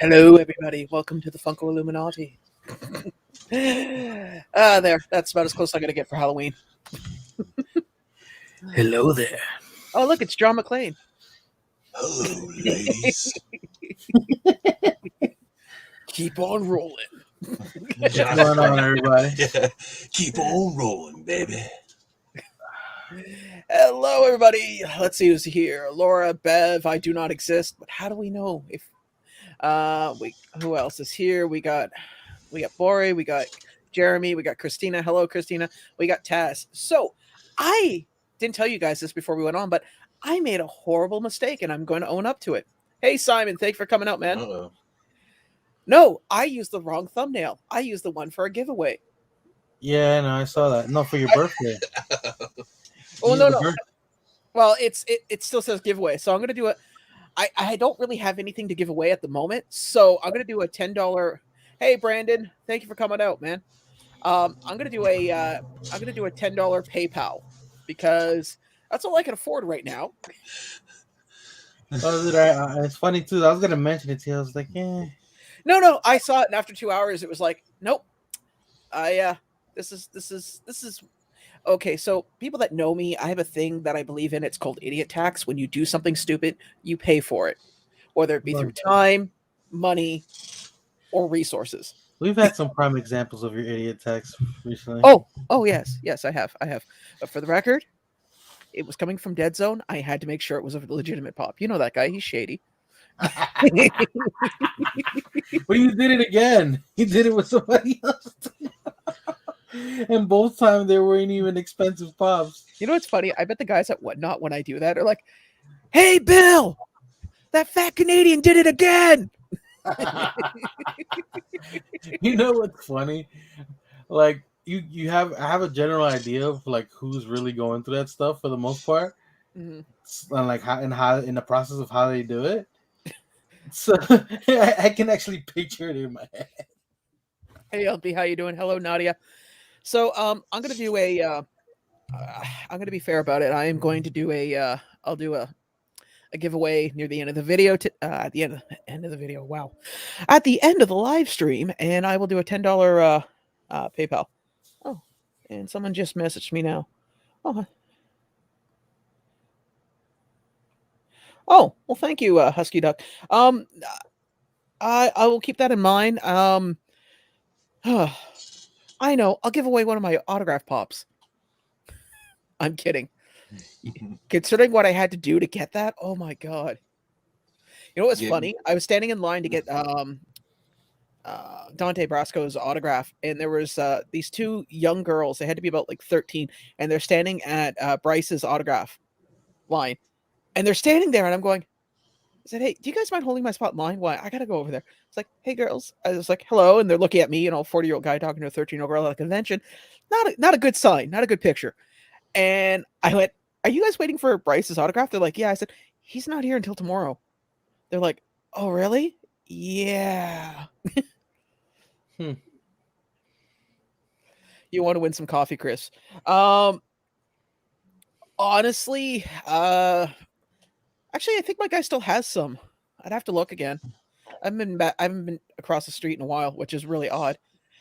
Hello, everybody. Welcome to the Funko Illuminati. There. That's about as close as I'm going to get for Halloween. Hello there. Oh, look, it's John McClane. Hello, ladies. Keep on rolling. What's going on, everybody? Yeah. Keep on rolling, baby. Hello, everybody. Let's see who's here. Laura, Bev, I do not exist, but how do we know if who else is here? We got Bori, we got Jeremy, we got Christina. Hello, Christina. We got Taz. So I didn't tell you guys this before we went on, but I made a horrible mistake and I'm going to own up to it. Hey, Simon, thanks for coming out, man. Uh-oh. No, I used the wrong thumbnail. I used the one for a giveaway. Yeah, no, I saw that. No, for your birthday. Oh, no. Well, it still says giveaway. So I'm going to do it. I don't really have anything to give away at the moment. So I'm going to do a $10. Hey, Brandon, thank you for coming out, man. I'm going to do a $10 PayPal because that's all I can afford right now. It's funny too. I was gonna mention it to you. I was like, yeah. No. I saw it, and after 2 hours, it was like, nope. This is okay. So people that know me, I have a thing that I believe in. It's called idiot tax. When you do something stupid, you pay for it, whether it be through time, money, or resources. We've had some prime examples of your idiot tax recently. Oh yes, I have. But for the record, it was coming from Dead Zone. I had to make sure it was a legitimate pop. You know that guy? He's shady. But you did it again. You did it with somebody else. And both times they weren't even expensive pops. You know what's funny? I bet the guys at Whatnot, when I do that, are like, "Hey, Bill, that fat Canadian did it again." You know what's funny? Like I have a general idea of like who's really going through that stuff for the most part, Mm-hmm. and like how in the process of how they do it. So I can actually picture it in my head. Hey, LB, how you doing? Hello, Nadia. So I'm gonna do I'm gonna be fair about it. I am going to do I'll do a giveaway near the end of the video. At the end of the video. Wow, at the end of the live stream, and I will do a $10 PayPal. Oh, and someone just messaged me now. Oh, well, thank you, Husky Duck. I will keep that in mind. I know. I'll give away one of my autograph pops. I'm kidding. Considering what I had to do to get that, oh my god. You know what's funny? I was standing in line to get Dante Brasco's autograph, and there was these two young girls. They had to be about like 13, and they're standing at Bryce's autograph line. And they're standing there, and I'm going, I said, "Hey, do you guys mind holding my spot in line? Why? I gotta go over there." It's like, "Hey, girls." I was like, "Hello," and they're looking at me, 40-year-old guy talking to a 13-year-old girl at a convention. Not a good sign, not a good picture. And I went, "Are you guys waiting for Bryce's autograph?" They're like, "Yeah." I said, "He's not here until tomorrow." They're like, "Oh, really?" Yeah. You want to win some coffee, Chris? Honestly, actually, I think my guy still has some. I'd have to look again. I haven't been across the street in a while, which is really odd.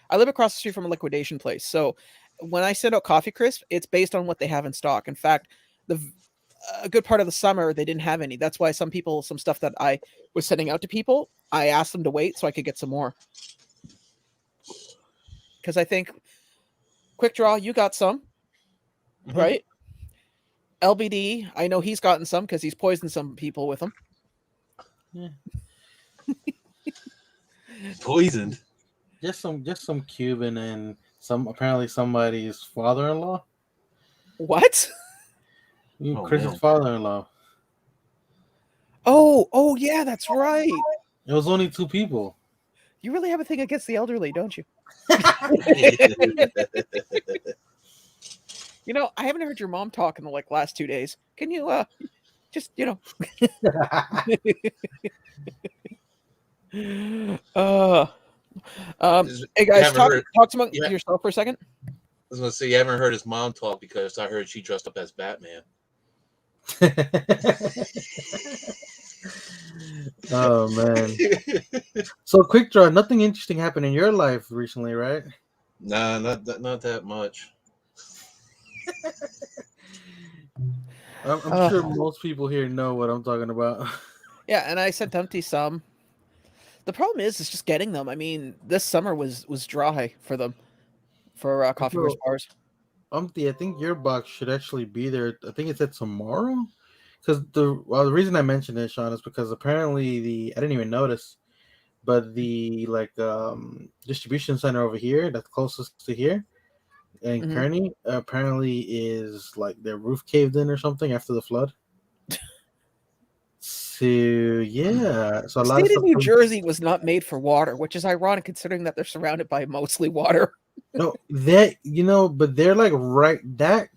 I live across the street from a liquidation place, so when I send out coffee crisp, it's based on what they have in stock. In fact, a good part of the summer they didn't have any. That's why some stuff that I was sending out to people, I asked them to wait so I could get some more. Because I think Quick Draw, you got some, right? LBD, I know he's gotten some because he's poisoned some people with them. Yeah. Poisoned. Just some Cuban and apparently somebody's father-in-law. What? Chris's father-in-law. Oh yeah, that's right. It was only 2 people. You really have a thing against the elderly, don't you? You know, I haven't heard your mom talk in the last 2 days. Can you just Hey guys, talk among yourself for a second. I was gonna say you haven't heard his mom talk because I heard she dressed up as Batman. Oh man. So quick draw. Nothing interesting happened in your life recently, right? Nah, not that much. I'm sure most people here know what I'm talking about. Yeah, and I sent Humpty some. The problem is just getting them. I mean, this summer was dry for them for coffee verse So, bars. I think your box should actually be there. I think it's at tomorrow. Because the reason I mentioned it, Sean, is because apparently I didn't even notice, but the distribution center over here, that's closest to here in Hmm. Kearney, apparently is like their roof caved in or something after the flood. So yeah, so a The lot of state of stuff. New Jersey was not made for water, which is ironic considering that they're surrounded by mostly water. No, but they're like that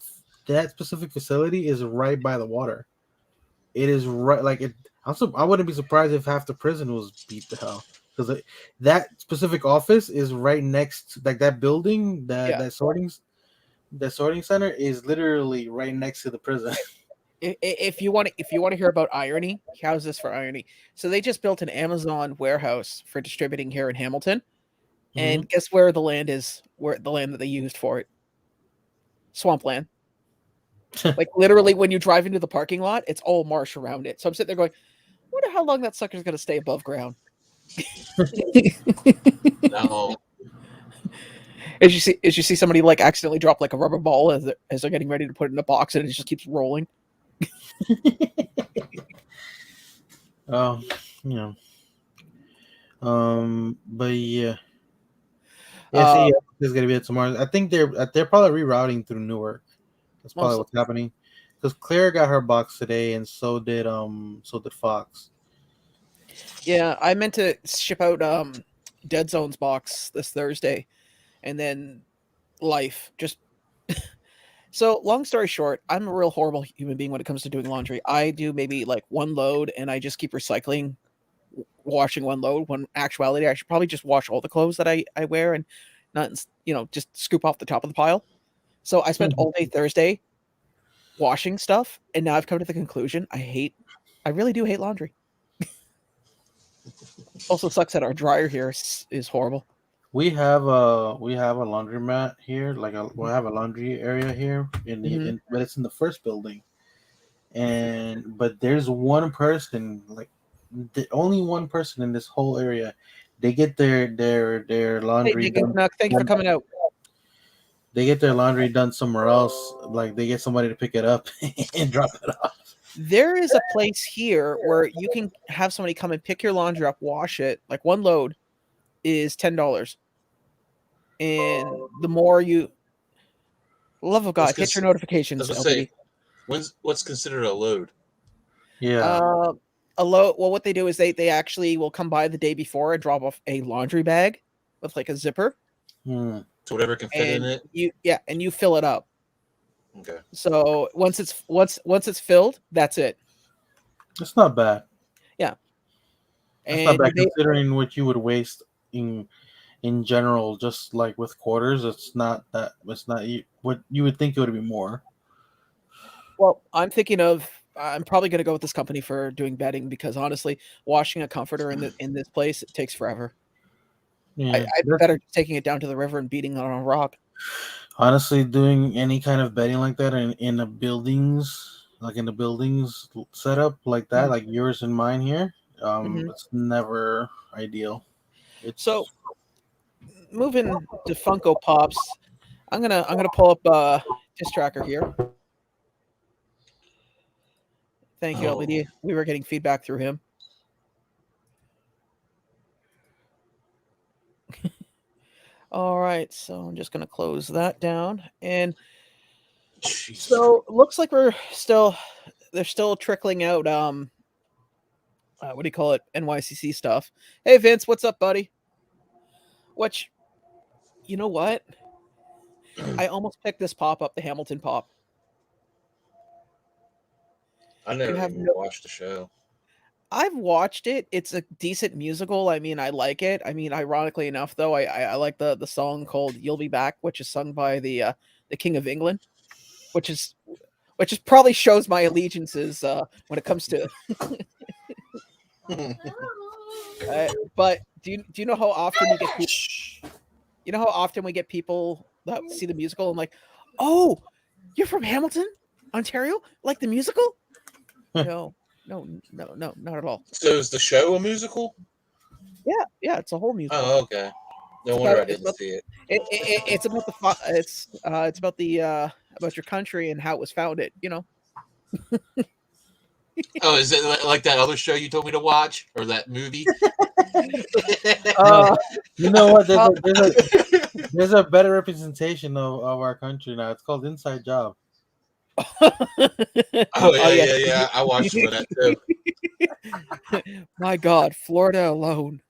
specific facility is right by the water. It is right, like it. I wouldn't be surprised if half the prison was beat to hell because that specific office is right next, like that building, Yeah. that sorting center is literally right next to the prison. If you want to hear about irony, how's this for irony? So they just built an Amazon warehouse for distributing here in Hamilton, Hmm. and guess where the land is? Where the land that they used for it? Swampland. Like literally, when you drive into the parking lot, it's all marsh around it. So I'm sitting there going, "I wonder how long that sucker's going to stay above ground." No, As you see somebody like accidentally drop like a rubber ball as they're getting ready to put it in a box, and it just keeps rolling. Oh, you know. But yeah. Yeah, see, Uh, yeah, it's gonna be it tomorrow. I think they're probably rerouting through Newark. That's probably Mostly. what's happening. Because Claire got her box today, and so did Fox. Yeah, I meant to ship out Dead Zone's box this Thursday, and then Life. Just so long story short, I'm a real horrible human being when it comes to doing laundry. I do maybe like one load, and I just keep recycling, washing one load. When actuality, I should probably just wash all the clothes that I wear and not just scoop off the top of the pile. So I spent all day Thursday washing stuff, and now I've come to the conclusion I really do hate laundry. Also sucks that our dryer here is horrible. We have a laundromat here, we have a laundry area here Hmm. but it's in the first building, but there's one person, like the only one person in this whole area. They get their Hey, laundry Deacon done. Canuck, thank you for coming out. They get their laundry done somewhere else. Like they get somebody to pick it up and drop it off. There is a place here where you can have somebody come and pick your laundry up, wash it. Like one load is $10, and the more you, love of God, hit your I notifications, was gonna say, LBD. what's considered a load? Yeah. Uh, a load. Well, what they do is they actually will come by the day before and drop off a laundry bag with like a zipper, Hmm. So whatever can fit in and it. you fill it up. Okay. So once it's filled, that's it. That's not bad. Yeah, That's not and bad considering what you would waste in general, just like with quarters. It's not what you would think it would be more. well, I'm probably going to go with this company for doing bedding because honestly, washing a comforter in this place, it takes forever. Yeah. I'd be better just taking it down to the river and beating it on a rock. Honestly, doing any kind of bedding like that in the buildings, setup like that, Mhm. like yours and mine here, Mhm. it's never ideal. So It's moving to Funko Pops, I'm gonna pull up Diss Tracker here. Thank you, Oh, LBD. We were getting feedback through him. All right, so I'm just gonna close that down, and Jesus. so looks like they're still trickling out what do you call it, NYCC stuff. Hey Vince, what's up, buddy? Which, you know what? I almost picked this pop up, the Hamilton pop. I You never have even no. watched the show. I've watched it. It's a decent musical. I mean, I like it. I mean, ironically enough, though, I like the song called "You'll Be Back," which is sung by the King of England, which is probably shows my allegiances when it comes to But do you know how often you get people? You know how often we get people that see the musical and like, oh, you're from Hamilton, Ontario, like the musical? No, not at all. So is the show a musical? Yeah, it's a whole musical. Oh, okay. No It's wonder about I didn't see it. it's about it's about the about your country and how it was founded. You know. Oh, is it like that other show you told me to watch, or that movie? No, you know what? well, There's a better representation of our country now. It's called Inside Job. Oh yeah, yeah. yeah. I watched some of that too. My God, Florida alone.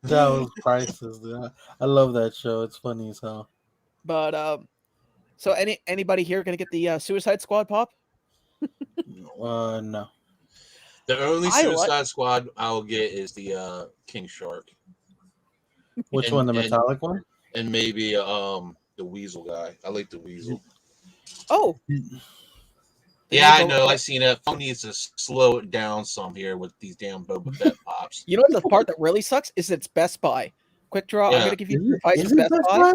That was priceless. Dude. I love that show. It's funny as hell. But so anybody here gonna get the Suicide Squad pop? No. The only I like. Suicide Squad I'll get is the King Shark, Which and one? The metallic one? and maybe the Weasel guy. I like the Weasel. Oh, Yeah, I know. I seen it. Phone needs to slow it down some here with these damn Boba Fett pops. You know what the part that really sucks is it's Best Buy. Quick draw. Yeah. I'm gonna give you Is advice it of Best Buy.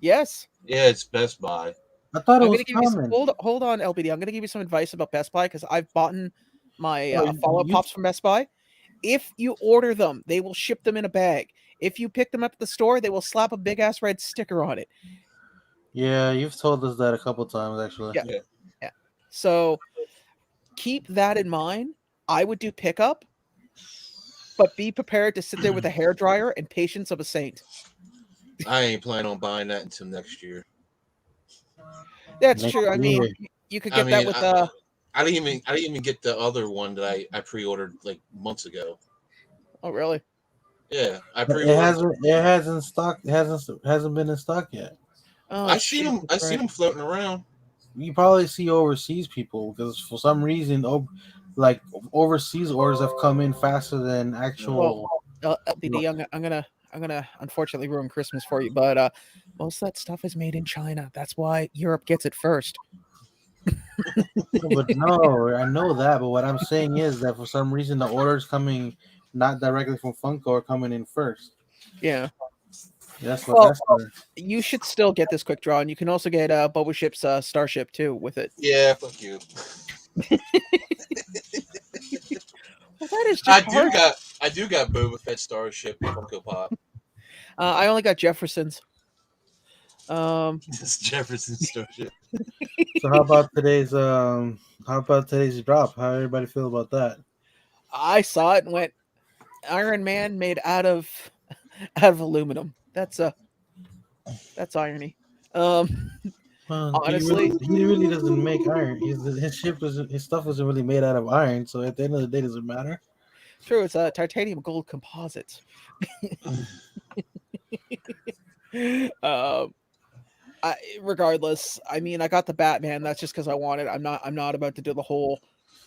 Yes. Yeah, it's Best Buy. I thought it I'm was gonna give you some, common. hold on, LBD. I'm gonna give you some advice about Best Buy because I've bought my Oh, Fallout you- Pops from Best Buy. If you order them, they will ship them in a bag. If you pick them up at the store, they will slap a big ass red sticker on it. Yeah, you've told us that a couple times actually. Yeah. Yeah. So keep that in mind. I would do pickup, but be prepared to sit there with a hair dryer and patience of a saint. I ain't planning on buying that until next year. That's Next true. I mean, year. you could I get that mean, with I didn't even get the other one that I pre-ordered like months ago. Oh, really? Yeah, I But pre-ordered. it hasn't stock. It hasn't been in stock yet. Oh, I seen them. I Jesus seen them Christ. floating around. You probably see overseas people because for some reason, like overseas orders have come in faster than actual. LBD, I'm gonna unfortunately ruin Christmas for you, but most of that stuff is made in China. That's why Europe gets it first. But no, I know that. But what I'm saying is that for some reason the orders coming not directly from Funko are coming in first. Yeah. That's Well, that's better. you should still get this quick draw, and you can also get Boba Ship's Starship too with it. Yeah, fuck you. Well, that is just hard. I do got Boba Fett Starship Funko Pop. I only got Jefferson's. This Jefferson Starship. So how about today's drop? How everybody feel about that? I saw it and went, Iron Man made out of aluminum. That's irony. Honestly, he really doesn't make iron. His stuff wasn't really made out of iron. So at the end of the day, does it matter? true. It's a titanium gold composite. Regardless, I mean, I got the Batman. That's just because I want it. I'm not about to do the whole.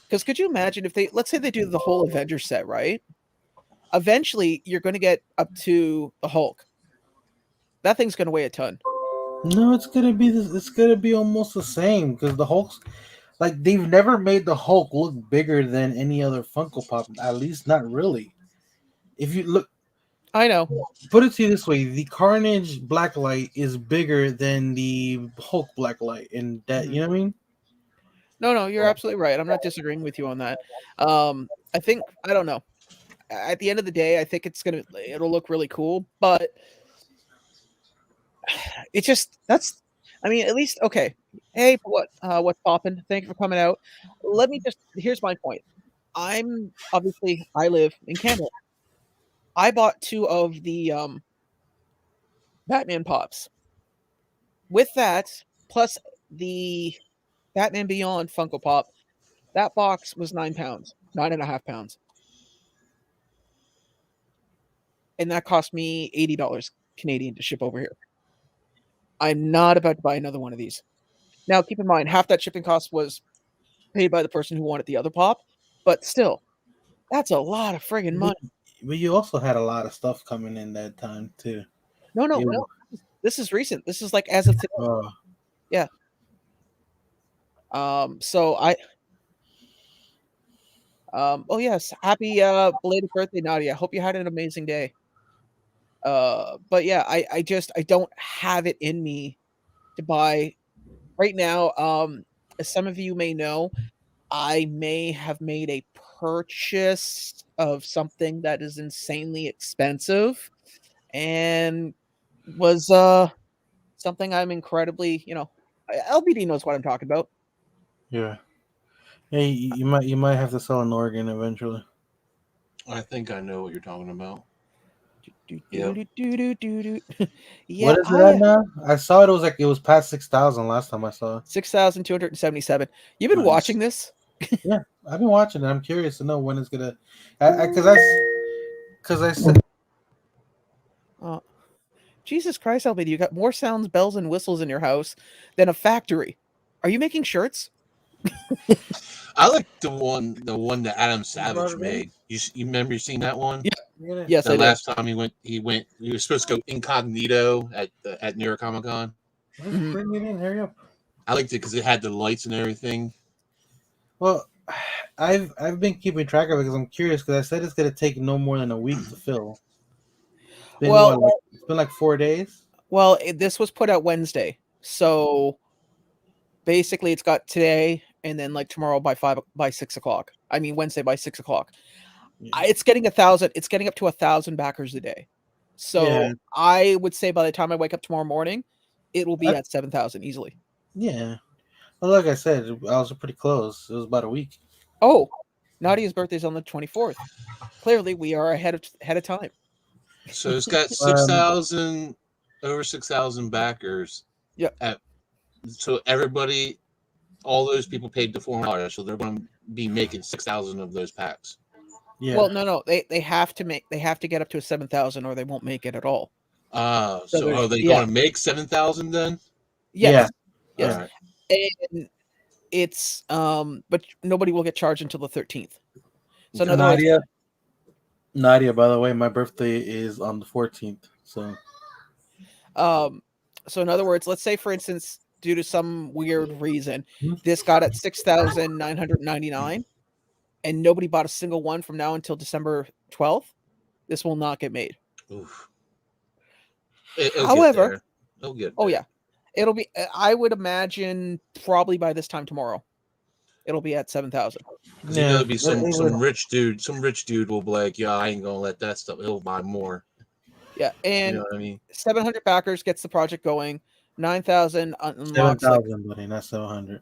Because could you imagine if let's say they do the whole Avenger set, right? Eventually, you're going to get up to the Hulk. That thing's going to weigh a ton. No, it's gonna be this. It's gonna be almost the same because the Hulk's like they've never made the Hulk look bigger than any other Funko Pop. At least not really. If you look, I know. put it to you this way: the Carnage Blacklight is bigger than the Hulk Blacklight, and that you know what I mean. No, you're absolutely right. I'm not disagreeing with you on that. I think I don't know. At the end of the day, I think it'll look really cool, but it just I mean, at least okay. Hey, what's poppin'? Thank you for coming out. Here's my point. I live in Canada. I bought 2 of the Batman pops. With that, plus the Batman Beyond Funko Pop, that box was £9, 9.5 pounds. And that cost me $80 Canadian to ship over here. I'm not about to buy another one of these. Now, keep in mind, half that shipping cost was paid by the person who wanted the other pop, but still, that's a lot of friggin' money. But you also had a lot of stuff coming in that time too. No. This is recent. This is like as of today. Yeah. So Oh yes, happy belated birthday, Nadia. I hope you had an amazing day. But yeah, I don't have it in me to buy right now. As some of you may know, I may have made a purchase of something that is insanely expensive and was something I'm incredibly, LBD knows what I'm talking about. Yeah. Hey, you might have to sell an organ eventually. I think I know what you're talking about. Do, Yep. do, do, do, do, do. Yeah, What is it at now? I saw it was past 6,000 last time I saw it. 6,277. You've been Nice. watching this? Yeah, I've been watching it. I'm curious to know when it's gonna. Because I said Oh, Jesus Christ, LBD, you got more sounds, bells, and whistles in your house than a factory. Are you making shirts? I like the one that Adam brought Savage it in? made. You remember you seen that one? Yeah. Yes, The I did. last time he was supposed to go incognito at New York Comic Con. Mhm. Bring it in. Hurry up. I liked it because it had the lights and everything. Well, I've been keeping track of it because I'm curious because I said it's gonna take no more than a week to fill. Well, It's been like 4 days. well, this was put out Wednesday, so basically it's got today and then like tomorrow by 6 o'clock. I mean Wednesday by 6 o'clock. Yeah. It's getting 1,000. It's getting up to 1,000 backers a day. So Yeah. I would say by the time I wake up tomorrow morning, it will be I- at 7,000 easily. Yeah. Well, like I said, I was pretty close. It was about a week. Oh, Nadia's birthday is on the 24th. Clearly, we are ahead of time. So it's got over 6,000 backers. Yep. So everybody, all those people paid the $400, so they're going to be making 6,000 of those packs. Yeah. Well, no, they have to get up to a 7,000 or they won't make it at all. So are they going to make 7,000 then? Yes. Yeah. Yes. All right. And it's but nobody will get charged until the 13th. So in other words, Nadia, by the way, my birthday is on the 14th. So in other words, let's say for instance, due to some weird reason, this got at 6,999 and nobody bought a single one from now until December 12th, this will not get made. Oof. However, it'll get there. Oh yeah, it'll be. I would imagine probably by this time tomorrow, it'll be at 7,000. Because there'll be some rich dude. Some rich dude will be like, "Yeah, I ain't gonna let that stuff. He'll buy more." Yeah, and You know what I mean? 700 backers gets the project going. 9,000 unlocks 7,000, buddy, not 700.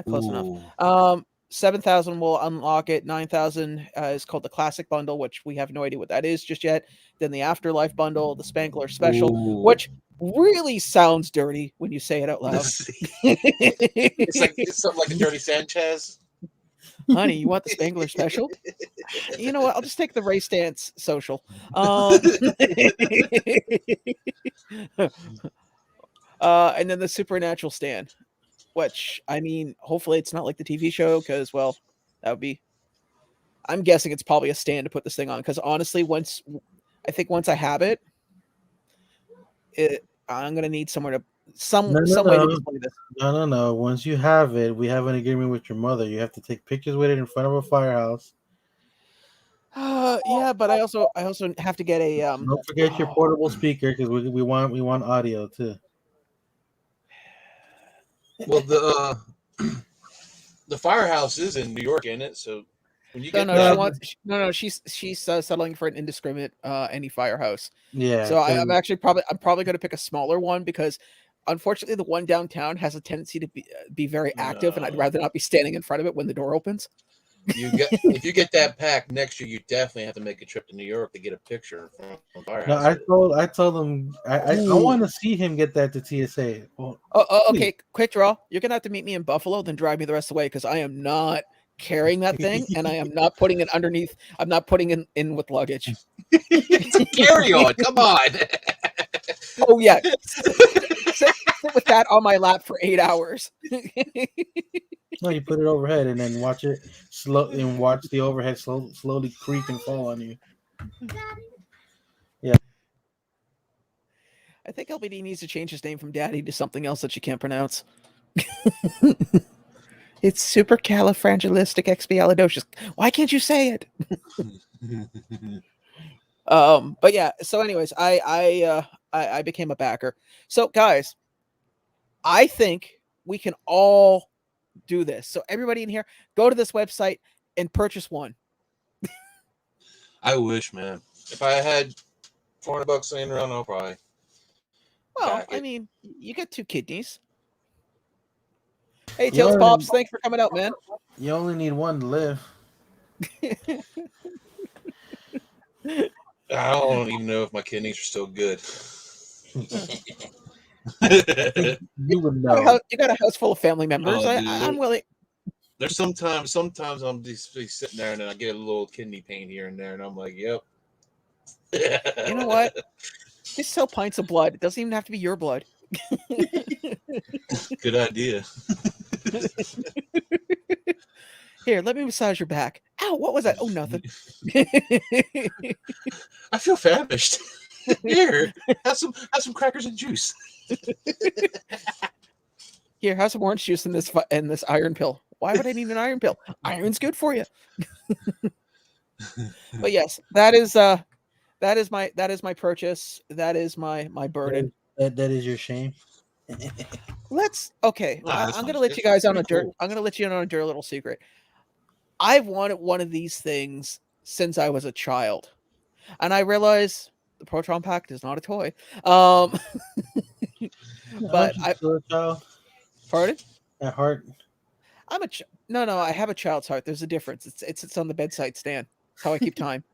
close enough. 7,000 will unlock it. 9,000 is called the classic bundle, which we have no idea what that is just yet. Then the afterlife bundle, the Spangler special, which really sounds dirty when you say it out loud. It's something like a Dirty Sanchez. Honey, you want the Spangler special? You know what? I'll just take the Race Dance social. And then the Supernatural stand, which I mean, hopefully it's not like the TV show because, well, that would be. I'm guessing it's probably a stand to put this thing on because honestly, once I have it, I'm gonna need somewhere to some way to display this. No. Once you have it, we have an agreement with your mother. You have to take pictures with it in front of a firehouse. Yeah, but I also have to get a Don't forget your portable speaker because we want audio too. Well, the firehouse is in New York, isn't it? So when you get she's settling for an indiscriminate any firehouse. Yeah. So I'm probably going to pick a smaller one because unfortunately the one downtown has a tendency to be very active, and I'd rather not be standing in front of it when the door opens. If you get that pack next year, you definitely have to make a trip to New York to get a picture from the firehouse. No, I told him I want to see him get that to TSA. Well, okay, quick draw. You're gonna have to meet me in Buffalo, then drive me the rest of the way because I am not carrying that thing, and I am not putting it underneath. I'm not putting it in with luggage. It's a carry-on. Come on. Oh yeah, sit with that on my lap for 8 hours. No, you put it overhead and then watch it watch the overhead slowly creak and fall on you. Yeah. I think LBD needs to change his name from Daddy to something else that you can't pronounce. It's supercalifragilisticexpialidocious. Why can't you say it? But yeah. So, anyways, I became a backer. So, guys, I think we can all do this. So, everybody in here, go to this website and purchase one. I wish, man. If I had $400 laying around, I'll probably. Well, back I it. mean, you get 2 kidneys. Hey, You Tails only, Pops, thanks for coming out, man. you only need one to live. I don't even know if my kidneys are still good. You would know. You got a house full of family members. Oh, I'm willing. There's sometimes I'm just sitting there and then I get a little kidney pain here and there, and I'm like, yep. You know what? Just sell pints of blood. It doesn't even have to be your blood. Good idea. Here, let me massage your back. Ow, what was that? Oh, nothing. I feel famished. Here, have some crackers and juice. Here, have some orange juice in this iron pill. Why would I need an iron pill? Iron's good for you. But yes, that is my purchase. That is my burden. That is your shame. Okay. I'm gonna let you guys on a dirt. I'm gonna let you in on a dirty little secret. I've wanted one of these things since I was a child, and I realize the proton pack is not a toy. But Aren't you still a child pardon? at heart. I'm a no. I have a child's heart. There's a difference. It's on the bedside stand. That's how I keep time.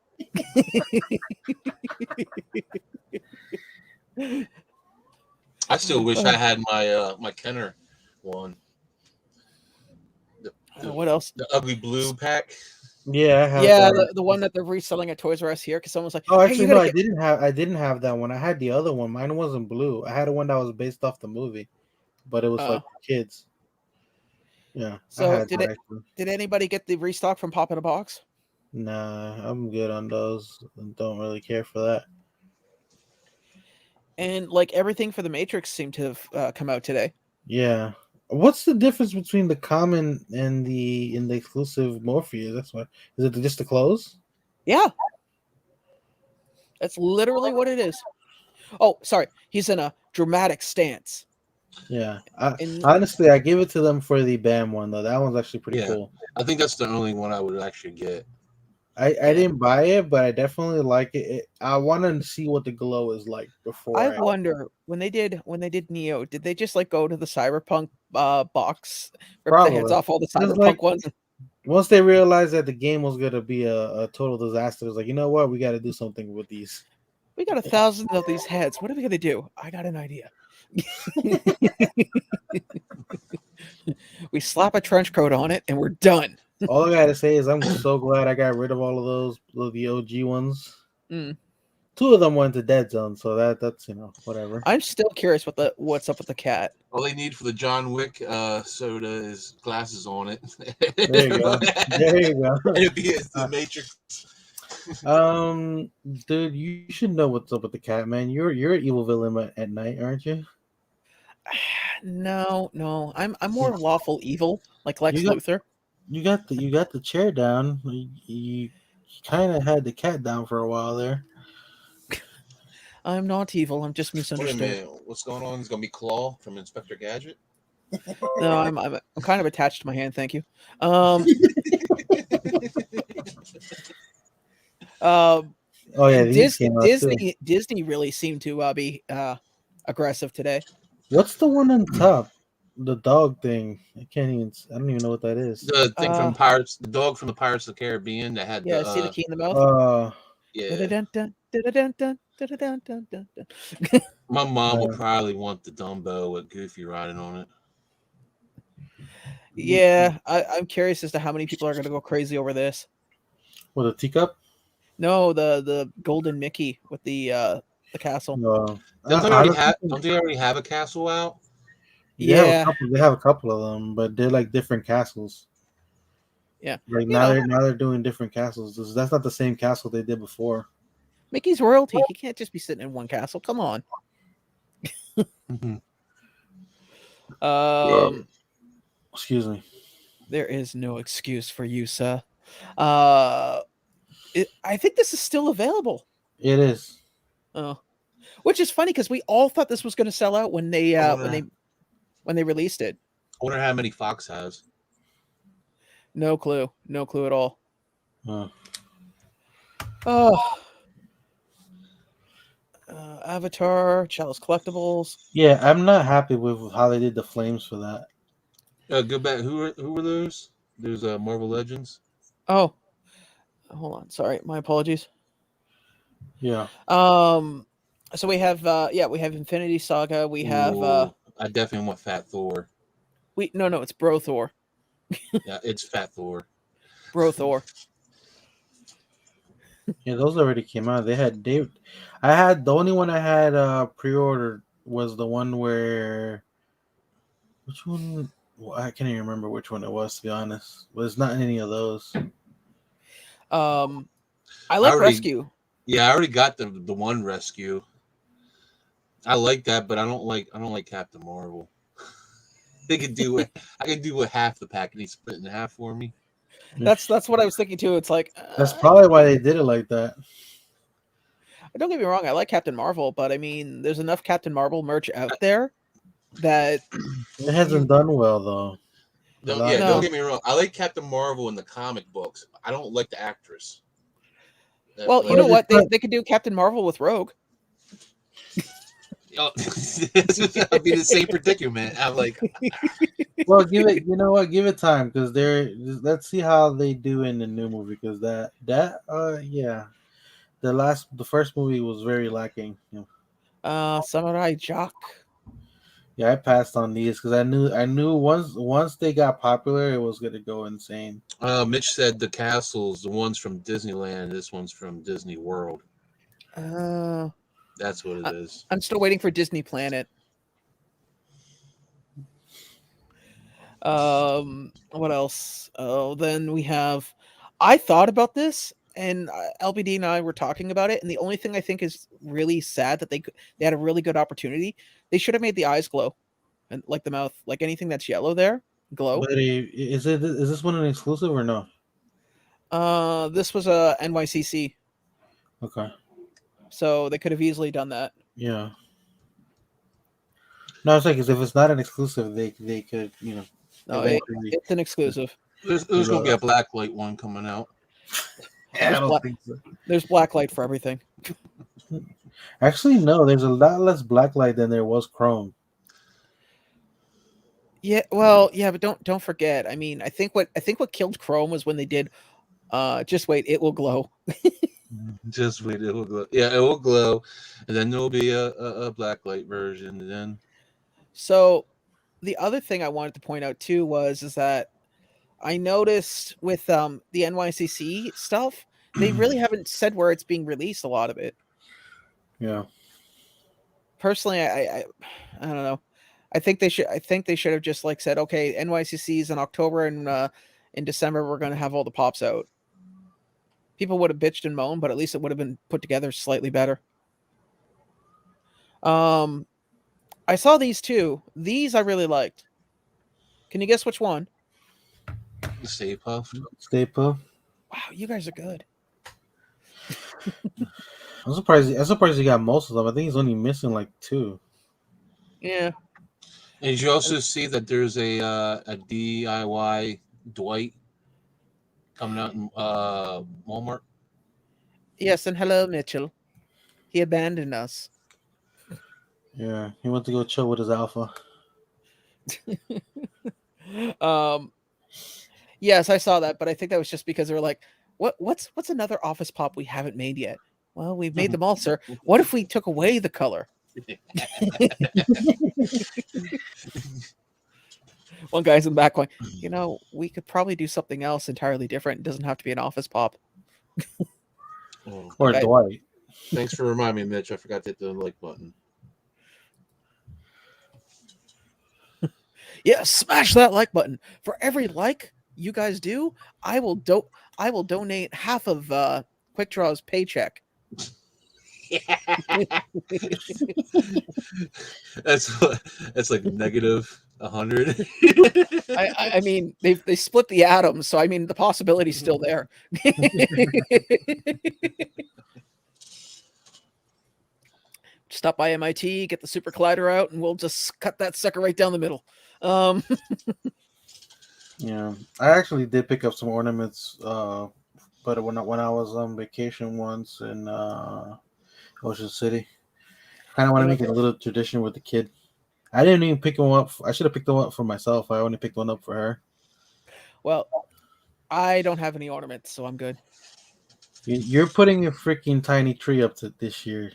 I still wish I had my Kenner one. What else? The ugly blue pack. Yeah, I have the one that they're reselling at Toys R Us here because someone's like, oh, actually, no, I didn't have that one. I had the other one. Mine wasn't blue. I had one that was based off the movie, but it was like for kids. Yeah. So did anybody get the restock from Pop in a Box? Nah, I'm good on those. Don't really care for that. And like everything for the Matrix seemed to have come out today. Yeah. What's the difference between the common and the exclusive Morpheus? That's what is it? Just the clothes? Yeah, that's literally what it is. Oh, sorry, he's in a dramatic stance. Yeah. Honestly, I give it to them for the BAM one though. That one's actually pretty cool. I think that's the only one I would actually get. I didn't buy it, but I definitely like it. I want to see what the glow is like before. I wonder when they did Neo, did they just like go to the Cyberpunk box, rip the heads off all the Cyberpunk ones? Once they realized that the game was gonna be a total disaster, it was like, you know what, we got to do something with these. We got 1,000 of these heads. What are we gonna do? I got an idea. We slap a trench coat on it and we're done. All I gotta say is I'm so glad I got rid of all of the OG ones. 2 of them went to Dead Zone, so that's whatever. I'm still curious what's up with the cat. All they need for the John Wick soda is glasses on it. There you go. There you go. It'd be the Matrix. Dude, you should know what's up with the cat, man. You're an evil villain at night, aren't you? No. I'm more lawful evil, like Lex Luthor. You got the chair down. You kind of had the cat down for a while there. I'm not evil. I'm just misunderstood. Wait a minute. What's going on? It's gonna be Claw from Inspector Gadget. No, I'm kind of attached to my hand. Thank you. Oh yeah, Disney really seemed to be aggressive today. What's the one on top? The dog thing. I don't even know what that is. The thing from Pirates, the dog from the Pirates of the Caribbean that had see the key in the mouth. My mom will probably want the Dumbo with Goofy riding on it. Yeah, I'm curious as to how many people are going to go crazy over this. With a teacup? No, the golden Mickey with the castle. Don't they already have a castle out? Yeah, they have a couple of them, but they're like different castles. Yeah, like now they're doing different castles. That's not the same castle they did before. Mickey's royalty. He can't just be sitting in one castle. Come on. Excuse me. There is no excuse for you, sir. I think this is still available. It is. Oh, which is funny because we all thought this was going to sell out when they when they released it. I wonder how many Fox has. No clue at all. Huh. Oh, Avatar, Chalice Collectibles. Yeah, I'm not happy with how they did the flames for that. Go back. Who were those? There's Marvel Legends. Oh, hold on. Sorry, my apologies. Yeah. So we have we have Infinity Saga. We have Ooh, I definitely want Fat Thor. no, it's Bro Thor. Yeah, it's Fat Thor. Bro Thor. Yeah, those already came out. I had the only one I had pre-ordered was the one where which one? Well, I can't even remember which one it was, to be honest. But it's not any of those. I like Rescue. Yeah, I already got the one Rescue. I like that, but I don't like Captain Marvel. I can do with half the pack, and he split it in half for me. That's what I was thinking too. It's like That's probably why they did it like that. Don't get me wrong, I like Captain Marvel, but I mean, there's enough Captain Marvel merch out there that It hasn't done well though. Don't get me wrong. I like Captain Marvel in the comic books. I don't like the actress. Well, you know what? They could do Captain Marvel with Rogue. I'd be the same predicament. I'm like, well, give it time because let's see how they do in the new movie because the first movie was very lacking. Samurai Jack. Yeah, I passed on these because I knew once they got popular, it was gonna go insane. Mitch said the castles, the ones from Disneyland, this one's from Disney World. That's what it is. I'm still waiting for Disney Planet. What else? Oh, then we have. I thought about this, and LBD and I were talking about it, and the only thing I think is really sad that they had a really good opportunity. They should have made the eyes glow, and like the mouth, like anything that's yellow there, glow. But is this one an exclusive or no? This was a NYCC. Okay. So they could have easily done that. Yeah. No, it's like if it's not an exclusive, they could No, it's an exclusive. There's going to be a blacklight one coming out. I don't think so. There's blacklight for everything. Actually, no. There's a lot less blacklight than there was Chrome. Yeah, well, yeah, but don't forget. I mean, I think what killed Chrome was when they did. Just wait, it will glow. Just wait, it will glow. Yeah, it will glow, and then there'll be a blacklight version. And then, so the other thing I wanted to point out too is that I noticed with the NYCC stuff, they really haven't said where it's being released. A lot of it. Yeah. Personally, I don't know. I think they should have just like said, okay, NYCC is in October and in December we're going to have all the pops out. People would have bitched and moaned, but at least it would have been put together slightly better. I saw these two. These I really liked. Can you guess which one? Stay Puft. Wow, you guys are good. I'm surprised you got most of them. I think he's only missing like 2. Yeah. And did you also see that there's a DIY Dwight coming out in Walmart? Yes, and hello, Mitchell. He abandoned us. Yeah, he went to go chill with his alpha. Yes, I saw that, but I think that was just because they were like, what's another office pop we haven't made yet? Well, we've made them all, sir. What if we took away the color? One guy's in the back going, we could probably do something else entirely different. It doesn't have to be an office pop. Or Dwight. Thanks for reminding me, Mitch. I forgot to hit the like button. Yeah, smash that like button. For every like you guys do, I will donate half of Quick Draw's paycheck. That's like negative 100. I mean, they split the atoms, so I mean, the possibility's still there. Stop by MIT, get the super collider out, and we'll just cut that sucker right down the middle. Yeah, I actually did pick up some ornaments, but when I was on vacation once in Ocean City, kind of want to make it a little tradition with the kid. I didn't even pick one up. I should have picked one up for myself. I only picked one up for her. Well, I don't have any ornaments, so I'm good. You're putting a freaking tiny tree up to this year.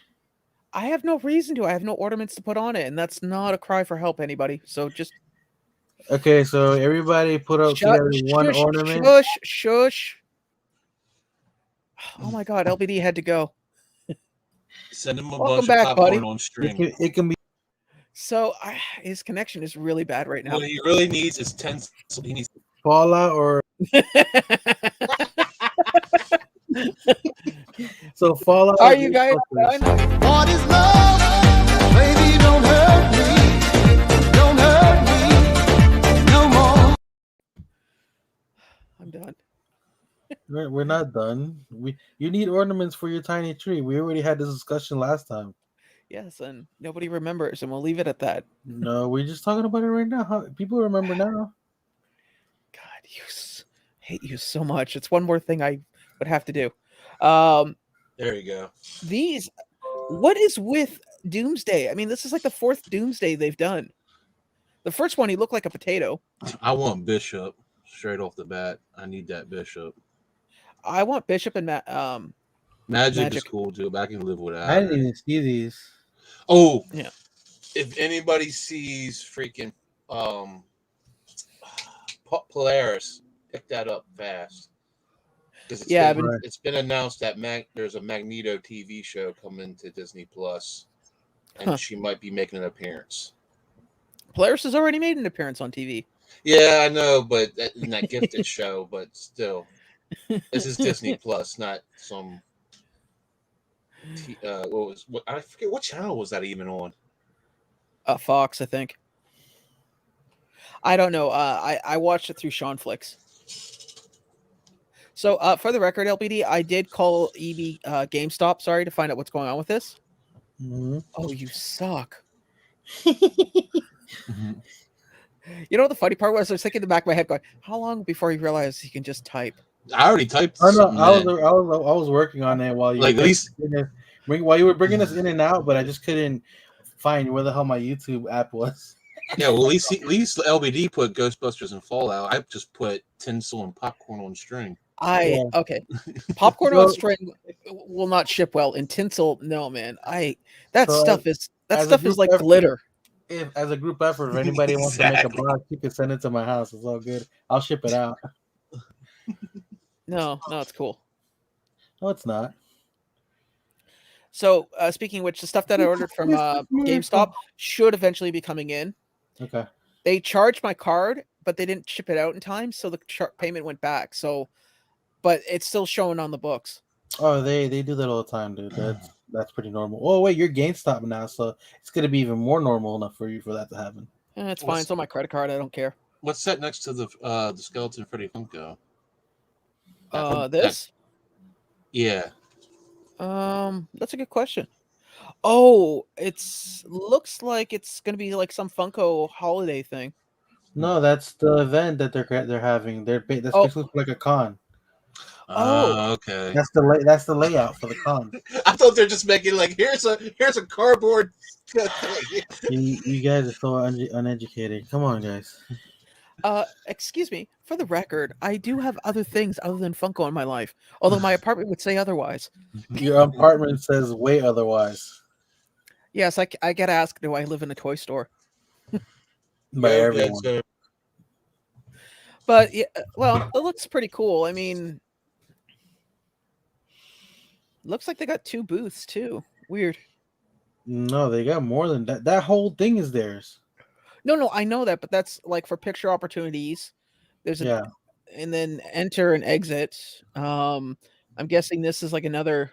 I have no reason to. I have no ornaments to put on it, and that's not a cry for help, anybody. So just Okay, so everybody put up together one ornament. Shush. Oh my God, LBD had to go. Send him a Welcome bunch back, of popcorn buddy. on string. It can be. So his connection is really bad right now. What he really needs is 10. He needs Fallout or so Fallout. Are you guys done? What is love? Baby, don't hurt me. Don't hurt me no more. I'm done. We're not done. You need ornaments for your tiny tree. We already had this discussion last time. Yes, and nobody remembers, and we'll leave it at that. No, we're just talking about it right now. People remember now. God, hate you so much. It's one more thing I would have to do. There you go. What is with Doomsday? I mean, this is like the fourth Doomsday they've done. The first one, he looked like a potato. I want Bishop straight off the bat. I need that Bishop. I want Bishop and Magic is cool too, but I can live without. I didn't even see these. Oh yeah. If anybody sees freaking Polaris, pick that up fast. It's been announced that there's a Magneto TV show coming to Disney Plus, and she might be making an appearance. Polaris has already made an appearance on TV. Yeah, I know, but in that gifted show, but still, this is Disney Plus, not some. I forget what channel was that even on? Fox, I think. I don't know. I watched it through Sean Flicks. So for the record, LBD, I did call EB GameStop, sorry, to find out what's going on with this. Mm-hmm. Oh, you suck. You know what the funny part was? I was thinking in the back of my head, going, "How long before he realized he can just type?" I already typed. I was working on it while you while you were bringing us in and out, but I just couldn't find where the hell my YouTube app was. Yeah, well, at least LBD put Ghostbusters and Fallout. I just put Tinsel and Popcorn on String. Okay. Popcorn on String will not ship well. And Tinsel, no, man. That stuff is like glitter. If as a group effort, if anybody wants to make a box, you can send it to my house. It's all good. I'll ship it out. No, it's cool. No, it's not. So, speaking of which, the stuff that I ordered from GameStop should eventually be coming in. Okay. They charged my card, but they didn't ship it out in time, so the payment went back. So, but it's still showing on the books. Oh, they do that all the time, dude. That's pretty normal. Oh wait, you're GameStop now, so it's gonna be even more normal enough for you for that to happen. It's fine. It's on my credit card. I don't care. What's that next to the skeleton Freddy Funko? This? Yeah. That's a good question. Oh, looks like it's gonna be like some Funko holiday thing. No, that's the event that they're having. That's basically like a con. Oh, okay. That's the layout for the con. I thought they're just making like here's a cardboard. You guys are so uneducated. Come on, guys. Excuse me. For the record, I do have other things other than Funko in my life. Although my apartment would say otherwise. Your apartment says way otherwise. Yes, I get asked, do I live in a toy store? By everyone. But yeah, well, it looks pretty cool. I mean, looks like they got 2 booths too. Weird. No, they got more than that. That whole thing is theirs. No, I know that, but that's like for picture opportunities. There's and then enter and exit. I'm guessing this is like another.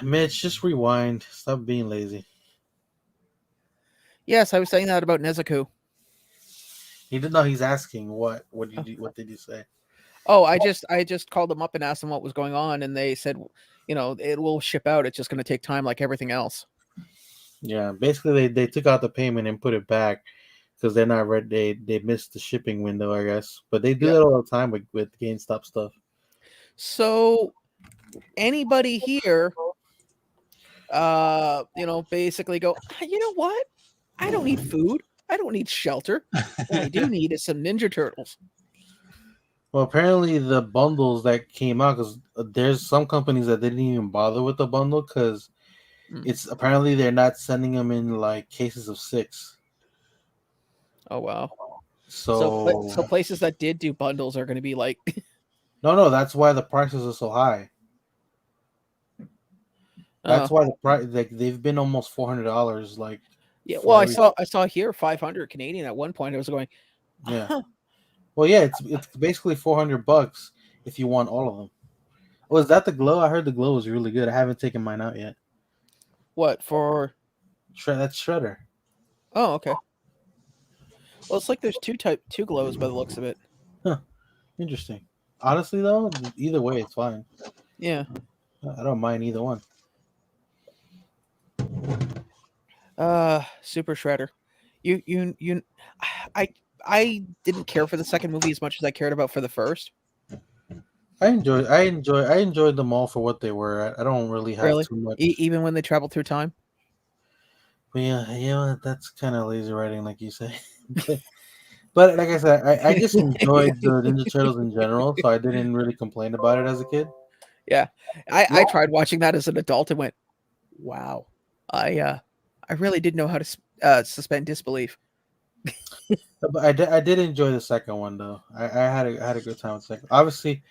Mitch, just rewind. Stop being lazy. Yes, I was saying that about Nezuko. He didn't know. He's asking what Oh. what did you say? Oh, I just called them up and asked them what was going on, and they said, it will ship out. It's just going to take time, like everything else. Yeah, basically they took out the payment and put it back because they're not ready. They missed the shipping window, I guess. But they do Yep. that all the time with GameStop stuff. So anybody here, basically go, you know what? I don't need food. I don't need shelter. What I do need is some Ninja Turtles. Well, apparently the bundles that came out, because there's some companies that didn't even bother with the bundle because it's apparently they're not sending them in like cases of 6. Oh wow. So So places that did do bundles are going to be like, no, that's why the prices are so high. That's why the price, like, they've been almost $400. Like, yeah. Well, I saw here 500 Canadian at one point. I was going, yeah. huh. Well, yeah, it's basically $400 if you want all of them. Was that the glow? I heard the glow was really good. I haven't taken mine out yet. What for? That's Shredder. Oh, okay. Well, it's like there's two glows by the looks of it. Huh. Interesting. Honestly, though, either way, it's fine. Yeah. I don't mind either one. Super Shredder. You. I didn't care for the second movie as much as I cared about for the first. I enjoyed them all for what they were. I don't really have too much. Even when they traveled through time. But yeah, that's kind of lazy writing, like you say. But like I said, I just enjoyed the Ninja Turtles in general, so I didn't really complain about it as a kid. Yeah, I tried watching that as an adult and went, "Wow, I really did know how to suspend disbelief." But I did enjoy the second one though. I had a good time with the second. Obviously,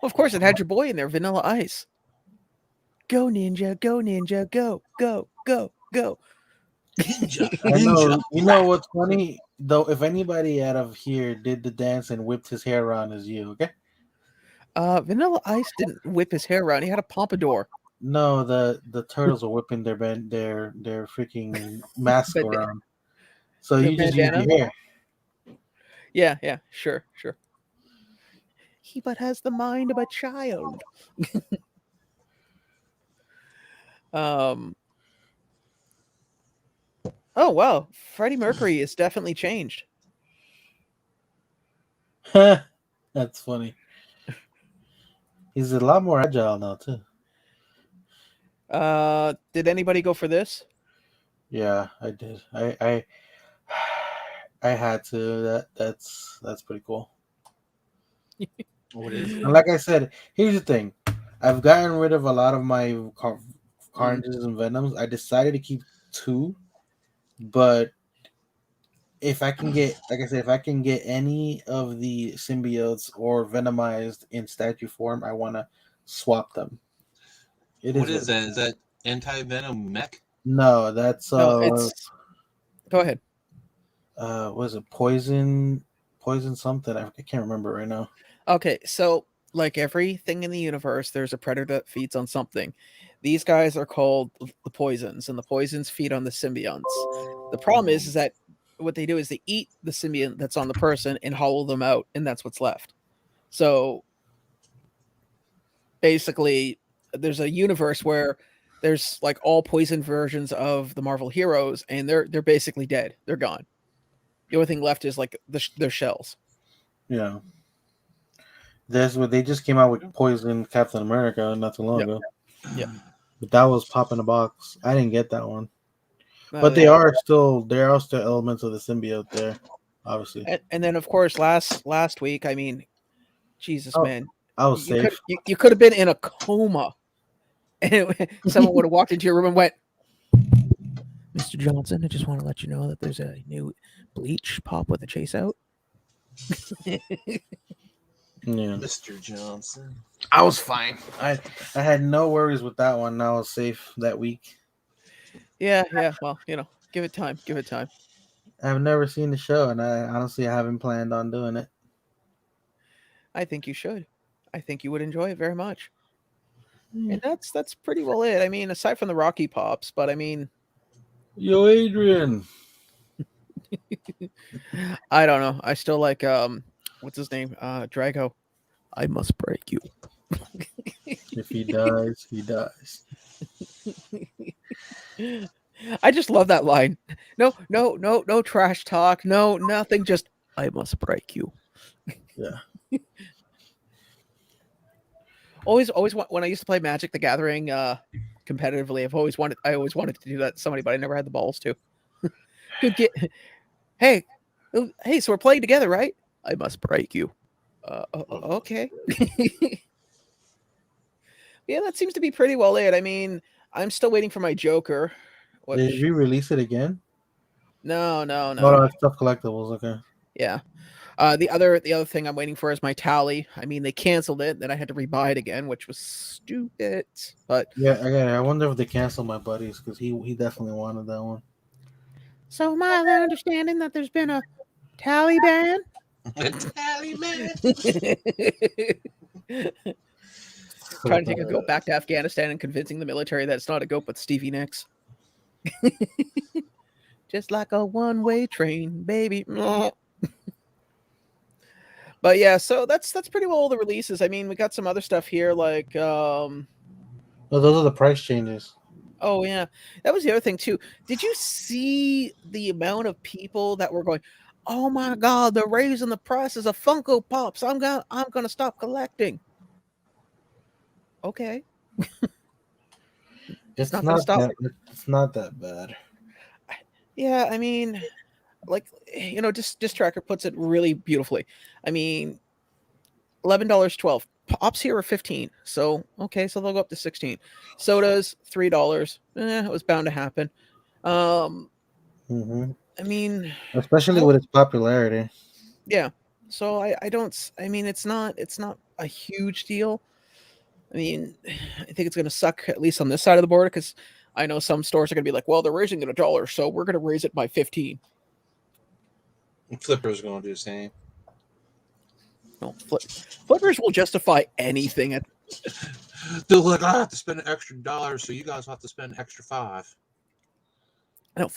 well, of course, it had your boy in there, Vanilla Ice. Go ninja, go ninja, go go go go. I know. You know what's funny though? If anybody out of here did the dance and whipped his hair around, is you. Okay. Vanilla Ice didn't whip his hair around. He had a pompadour. No, the turtles are whipping their freaking mask But around. So the you just use bandana? your hair. Yeah, sure. He but has the mind of a child. Oh wow, Freddie Mercury is definitely changed. That's funny. He's a lot more agile now too. Did anybody go for this? Yeah, I did. I had to. That's pretty cool. What is it? And like I said, here's the thing. I've gotten rid of a lot of my Carnages and Venoms. I decided to keep 2, but if I can get, like I said, if I can get any of the symbiotes or venomized in statue form, I want to swap them. What is that? Is that anti-venom mech? No, that's No, it's. Go ahead. Was it poison something? I can't remember right now. Okay, so like everything in the universe, there's a predator that feeds on something. These guys are called the poisons, and the poisons feed on the symbionts. The problem is that what they do is they eat the symbiont that's on the person and hollow them out, and that's what's left. So basically, there's a universe where there's like all poison versions of the Marvel heroes, and they're basically dead. They're gone. The only thing left is like their shells. Yeah. That's what they just came out with Poison Captain America not too long ago. Yeah. But that was pop in a box. I didn't get that one. But there are still elements of the symbiote there, obviously. And then of course last week, I mean, Jesus, man. I was safe. You could have been in a coma. And someone would have walked into your room and went, Mr. Johnson, I just want to let you know that there's a new Bleach pop with a chase out. Yeah. Mr. Johnson. I was fine. I had no worries with that one. I was safe that week. Yeah. Well, give it time. I've never seen the show, and I honestly haven't planned on doing it. I think you should. I think you would enjoy it very much. And that's pretty well it. I mean, aside from the Rocky pops, but I mean, Yo, Adrian. I don't know. I still like what's his name? Drago. I must break you. If he dies, he dies. I just love that line. No trash talk. No, nothing. Just I must break you. Yeah. Always when I used to play Magic the Gathering competitively, I always wanted to do that to somebody, but I never had the balls to. Could get hey, so we're playing together, right? I must break you. Okay. Yeah, that seems to be pretty well it. I mean, I'm still waiting for my Joker. Which, Did you release it again? no. No, it's stuff collectibles. Okay. Yeah. The other thing I'm waiting for is my tally. I mean, they canceled it, then I had to rebuy it again, which was stupid. But Yeah, I wonder if they canceled my buddies because he definitely wanted that one. so am I understanding that there's been a tally ban? Tally man. Trying to take a goat back to Afghanistan and convincing the military that it's not a goat but Stevie Nicks. Just like a one-way train, baby. But yeah, so that's pretty well all the releases. I mean, we got some other stuff here like Oh, those are the price changes. oh yeah, that was the other thing too. Did you see the amount of people that were going, "Oh my God, they're raising the prices of Funko Pops. I'm gonna stop collecting." Okay, It's not not gonna stop. It's not that bad. Yeah, I mean, like Disc Tracker puts it really beautifully. I mean, $11.12. Pops here are 15. So okay, so they'll go up to 16. Sodas $3. It was bound to happen. Mm-hmm. I mean, Especially with its popularity. yeah. So I don't. I mean, it's not a huge deal. I mean, I think it's going to suck at least on this side of the border because I know some stores are going to be like, well, they're raising it $1, so we're going to raise it by 15. Flipper's going to do the same. No, flippers will justify anything. They're like, I have to spend an extra $1, so you guys have to spend an extra $5. No,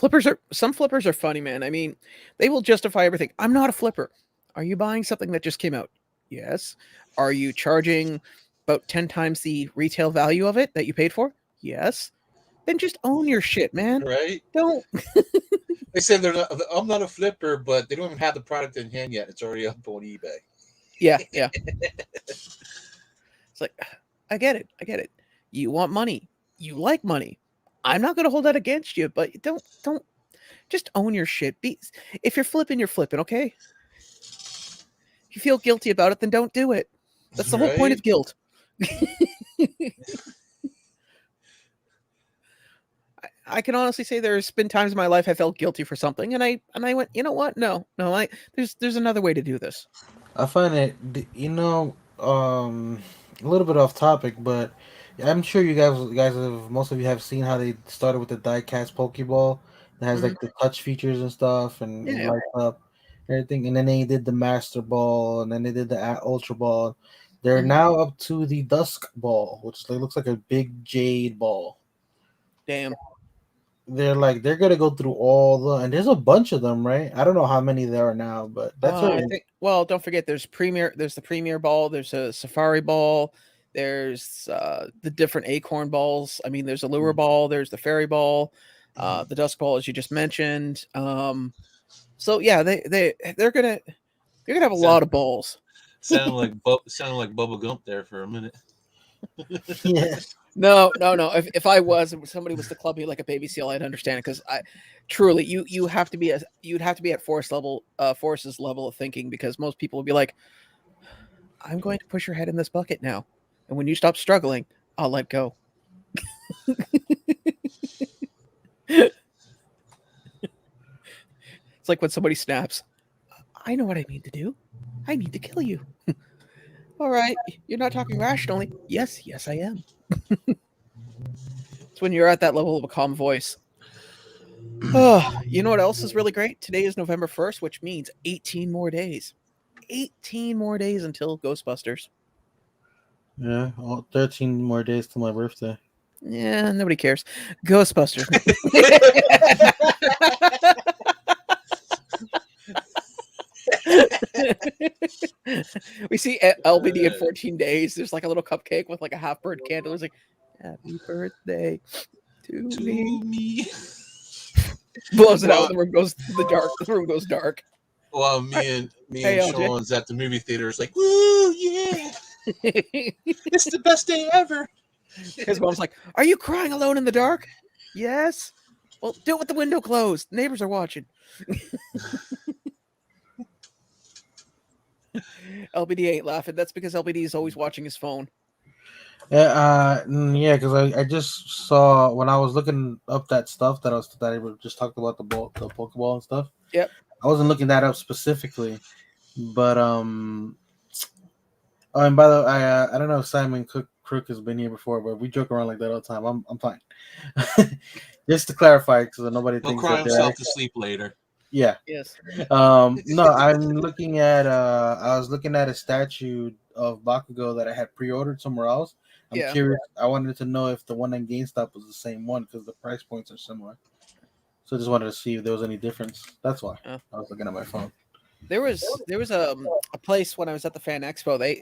some flippers are funny, man. I mean, they will justify everything. I'm not a flipper. Are you buying something that just came out? Yes. Are you charging about 10 times the retail value of it that you paid for? Yes. Then just own your shit, man. Right? Don't. They said I'm not a flipper, but they don't even have the product in hand yet. It's already up on eBay. Yeah. It's like, I get it. You want money. You like money. I'm not going to hold that against you, but don't just own your shit. If you're flipping, you're flipping, okay? If you feel guilty about it, then don't do it. That's the whole point of guilt. I can honestly say there's been times in my life I felt guilty for something, and I went, you know what? No, there's another way to do this. I find it, a little bit off topic, but I'm sure you guys have, most of you have seen how they started with the die-cast Pokeball. It has like the touch features and stuff, and it lights up everything. And then they did the Master Ball, and then they did the Ultra Ball. They're now up to the Dusk Ball, which looks like a big jade ball. Damn. They're gonna go through all and there's a bunch of them, right? I don't know how many there are now, but that's I think. Well, don't forget, there's the Premier Ball, there's a Safari Ball, there's the different Acorn Balls. I mean, there's a Lure Ball, there's the Fairy Ball, the Dusk Ball, as you just mentioned. So yeah, they're gonna have a lot of balls. Sounded like Bubba Gump there for a minute. Yeah. No. If somebody was to club me like a baby seal, I'd understand it, because truly you'd have to be at Force's level of thinking, because most people would be like, I'm going to push your head in this bucket now, and when you stop struggling, I'll let go. It's like when somebody snaps. I know what I need to do. I need to kill you. All right, you're not talking rationally. Yes, I am. It's when you're at that level of a calm voice. Oh, you know what else is really great? Today is November 1st, which means 18 more days. 18 more days until Ghostbusters. Yeah, 13 more days to my birthday. Yeah, nobody cares. Ghostbusters. see LBD in 14 days. There's like a little cupcake with like a half burnt candle. It's like, happy birthday to me. me. Blows it out. Well, The room goes the dark. The room goes dark. Well, me and Hey, LJ. Sean's at the movie theater. It's like, woo, yeah, it's the best day ever. His mom's like, "Are you crying alone in the dark?" Yes. Well, do it with the window closed. Neighbors are watching. LBD ain't laughing. That's because LBD is always watching his phone. Yeah, because I just saw when I was looking up that stuff that I just talked about the Pokeball and stuff. Yep. I wasn't looking that up specifically, but Oh, and by the way, I don't know if Simon Crook has been here before, but we joke around like that all the time. I'm fine. Just to clarify, because nobody He'll thinks cry that himself to sleep later. Yeah. Yes. No, I'm looking at I was looking at a statue of Bakugo that I had pre-ordered somewhere else. I'm curious. I wanted to know if the one on GameStop was the same one because the price points are similar. So I just wanted to see if there was any difference. That's why I was looking at my phone. There was a place when I was at the Fan Expo.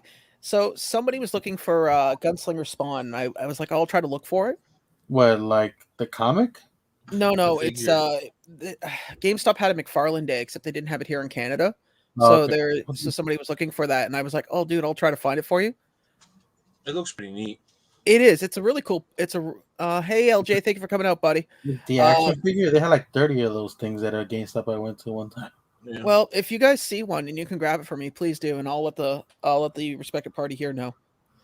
Somebody was looking for Gunslinger Spawn. I was like, I'll try to look for it. What, like the comic? No, it's GameStop had a McFarlane Day, except they didn't have it here in Canada. Oh, So okay. so somebody was looking for that, and I was like, "Oh, dude, I'll try to find it for you." It looks pretty neat. It is. It's a really cool. It's a. Hey, LJ, thank you for coming out, buddy. The action figure, they had like 30 of those things at a GameStop I went to one time. Yeah. Well, if you guys see one and you can grab it for me, please do, and I'll let the respective party here know.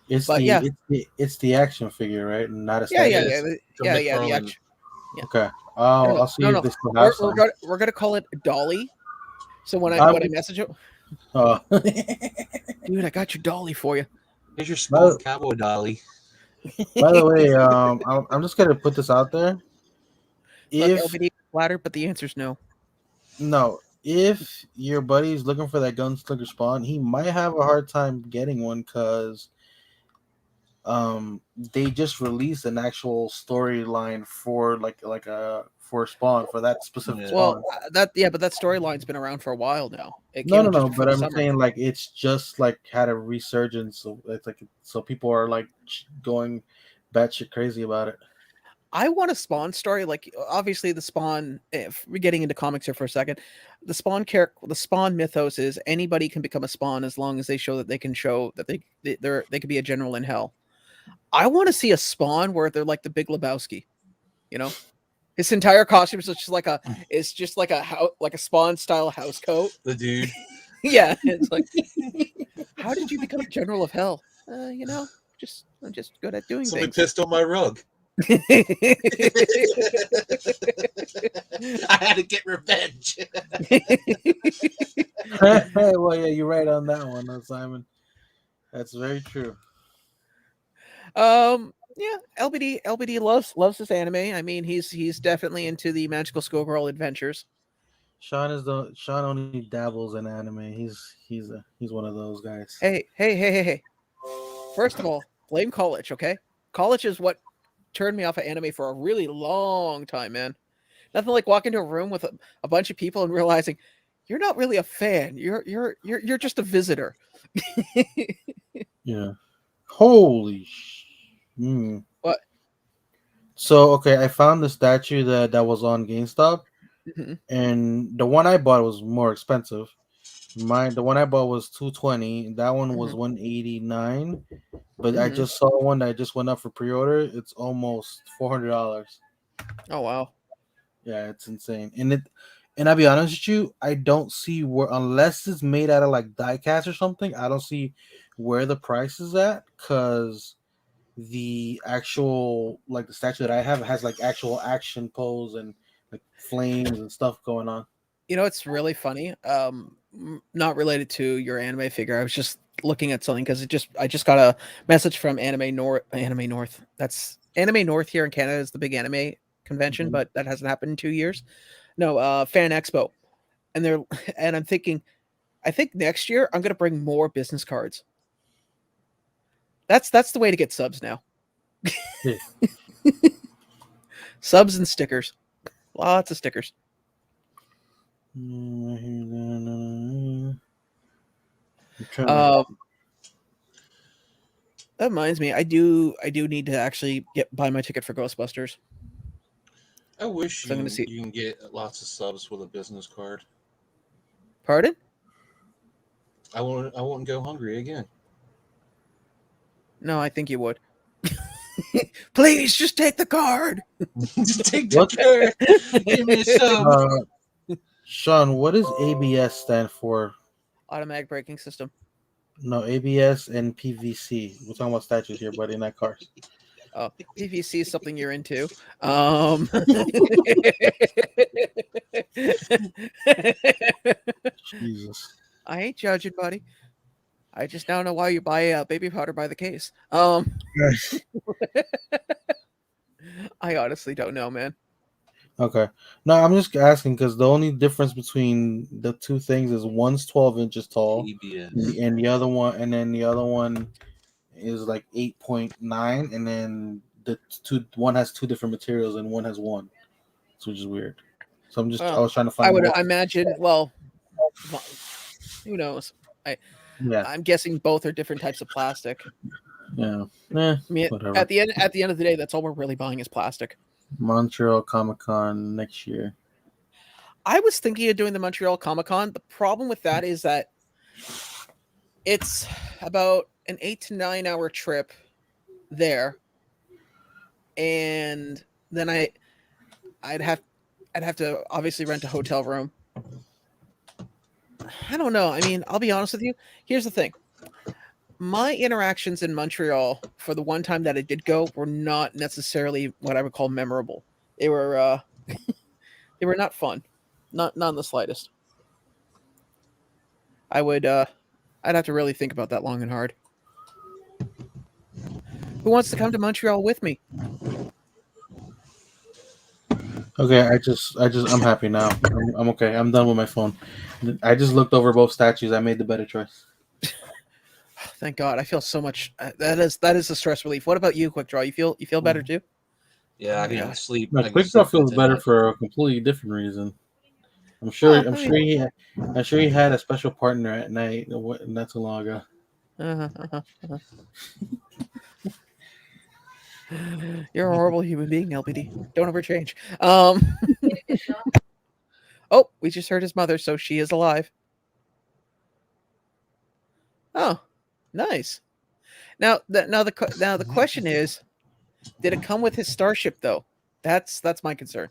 It's the action figure, right? Not a Yeah. McFarlane. The action. Yeah. Okay. I'll see if this still has some. We're gonna call it Dolly. So when I message you, dude, I got your Dolly for you. Here's your small cowboy dolly. By the way, I'm just gonna put this out there. Look, LBD flatter, but the answer's no. No, if your buddy's looking for that Gunslinger Spawn, he might have a hard time getting one because they just released an actual storyline for for Spawn for that specific Spawn. Well, but that storyline's been around for a while now. No, but I'm saying like it's just like had a resurgence, so it's like people are like going batshit crazy about it. I want a Spawn story. Like obviously the Spawn. If we're getting into comics here for a second, the Spawn mythos is anybody can become a Spawn as long as they show that they can they could be a general in hell. I want to see a Spawn where they're like the Big Lebowski, you know. His entire costume is just like a Spawn style house coat. The dude. Yeah, it's like, how did you become a general of hell? I'm just good at doing Somebody things. pissed on my rug. I had to get revenge. Well, yeah, you're right on that one, Simon. That's very true. Yeah, LBD loves his anime. I mean, he's definitely into the magical schoolgirl adventures. Sean only dabbles in anime. He's one of those guys. Hey. First of all, blame college, okay? College is what turned me off of anime for a really long time, man. Nothing like walking into a room with a bunch of people and realizing you're not really a fan. You're just a visitor. Yeah. Holy What? So okay, I found the statue that was on GameStop, and the one I bought was more expensive. The one I bought was $220. That one was $189. But I just saw one that just went up for pre-order. It's almost $400. Oh wow. Yeah, it's insane. And I'll be honest with you, I don't see where, unless it's made out of like die cast or something, I don't see where the price is at, because the actual like the statue that I have has like actual action pose and like flames and stuff going on. You know, it's really funny. Not related to your anime figure. I was just looking at something because I just got a message from Anime North. That's Anime North here in Canada is the big anime convention, but that hasn't happened in 2 years. No, Fan Expo, and I'm thinking, I think next year I'm gonna bring more business cards. That's the way to get subs now. Subs and stickers, lots of stickers. That reminds me, I do need to actually buy my ticket for Ghostbusters. I wish So I'm gonna see. you can get lots of subs with a business card. Pardon? I won't go hungry again. No, I think you would. Please, just take the card. Just take the What? card. Give me a sub. Sean, what does ABS stand for? Automatic braking system. No, ABS and PVC. We're talking about statues here, buddy, not cars. Oh, PVC is something you're into. Jesus. I ain't judging, buddy. I just now know why you buy baby powder by the case. I honestly don't know, man. Okay. No, I'm just asking because the only difference between the two things is one's 12 inches tall, ABS. and the other one is like 8.9, and then one has two different materials and one has one, which is weird. So I was trying to find. I would imagine. Well, who knows? I'm guessing both are different types of plastic. Yeah. I mean, whatever. at the end of the day, that's all we're really buying is plastic. Montreal Comic-Con next year. I was thinking of doing the Montreal Comic-Con. The problem with that is that it's about an 8 to 9 hour trip there, and then I'd have to obviously rent a hotel room. I don't know. I mean, I'll be honest with you. Here's the thing. My interactions in Montreal for the one time that I did go were not necessarily what I would call memorable. They were they were not fun. Not in the slightest. I'd have to really think about that long and hard. Who wants to come to Montreal with me? Okay, I'm happy now. I'm okay. I'm done with my phone. I just looked over both statues. I made the better choice. Thank God. I feel so much. That is a stress relief. What about you, Quick Draw? You feel better too? Yeah, I can sleep. No, Quick Draw feels better for a completely different reason. I'm sure he had a special partner at night not too long ago. You're a horrible human being, LBD. Don't ever change. Oh, we just heard his mother, so she is alive. Oh, nice. Now the question is, did it come with his starship though? That's my concern.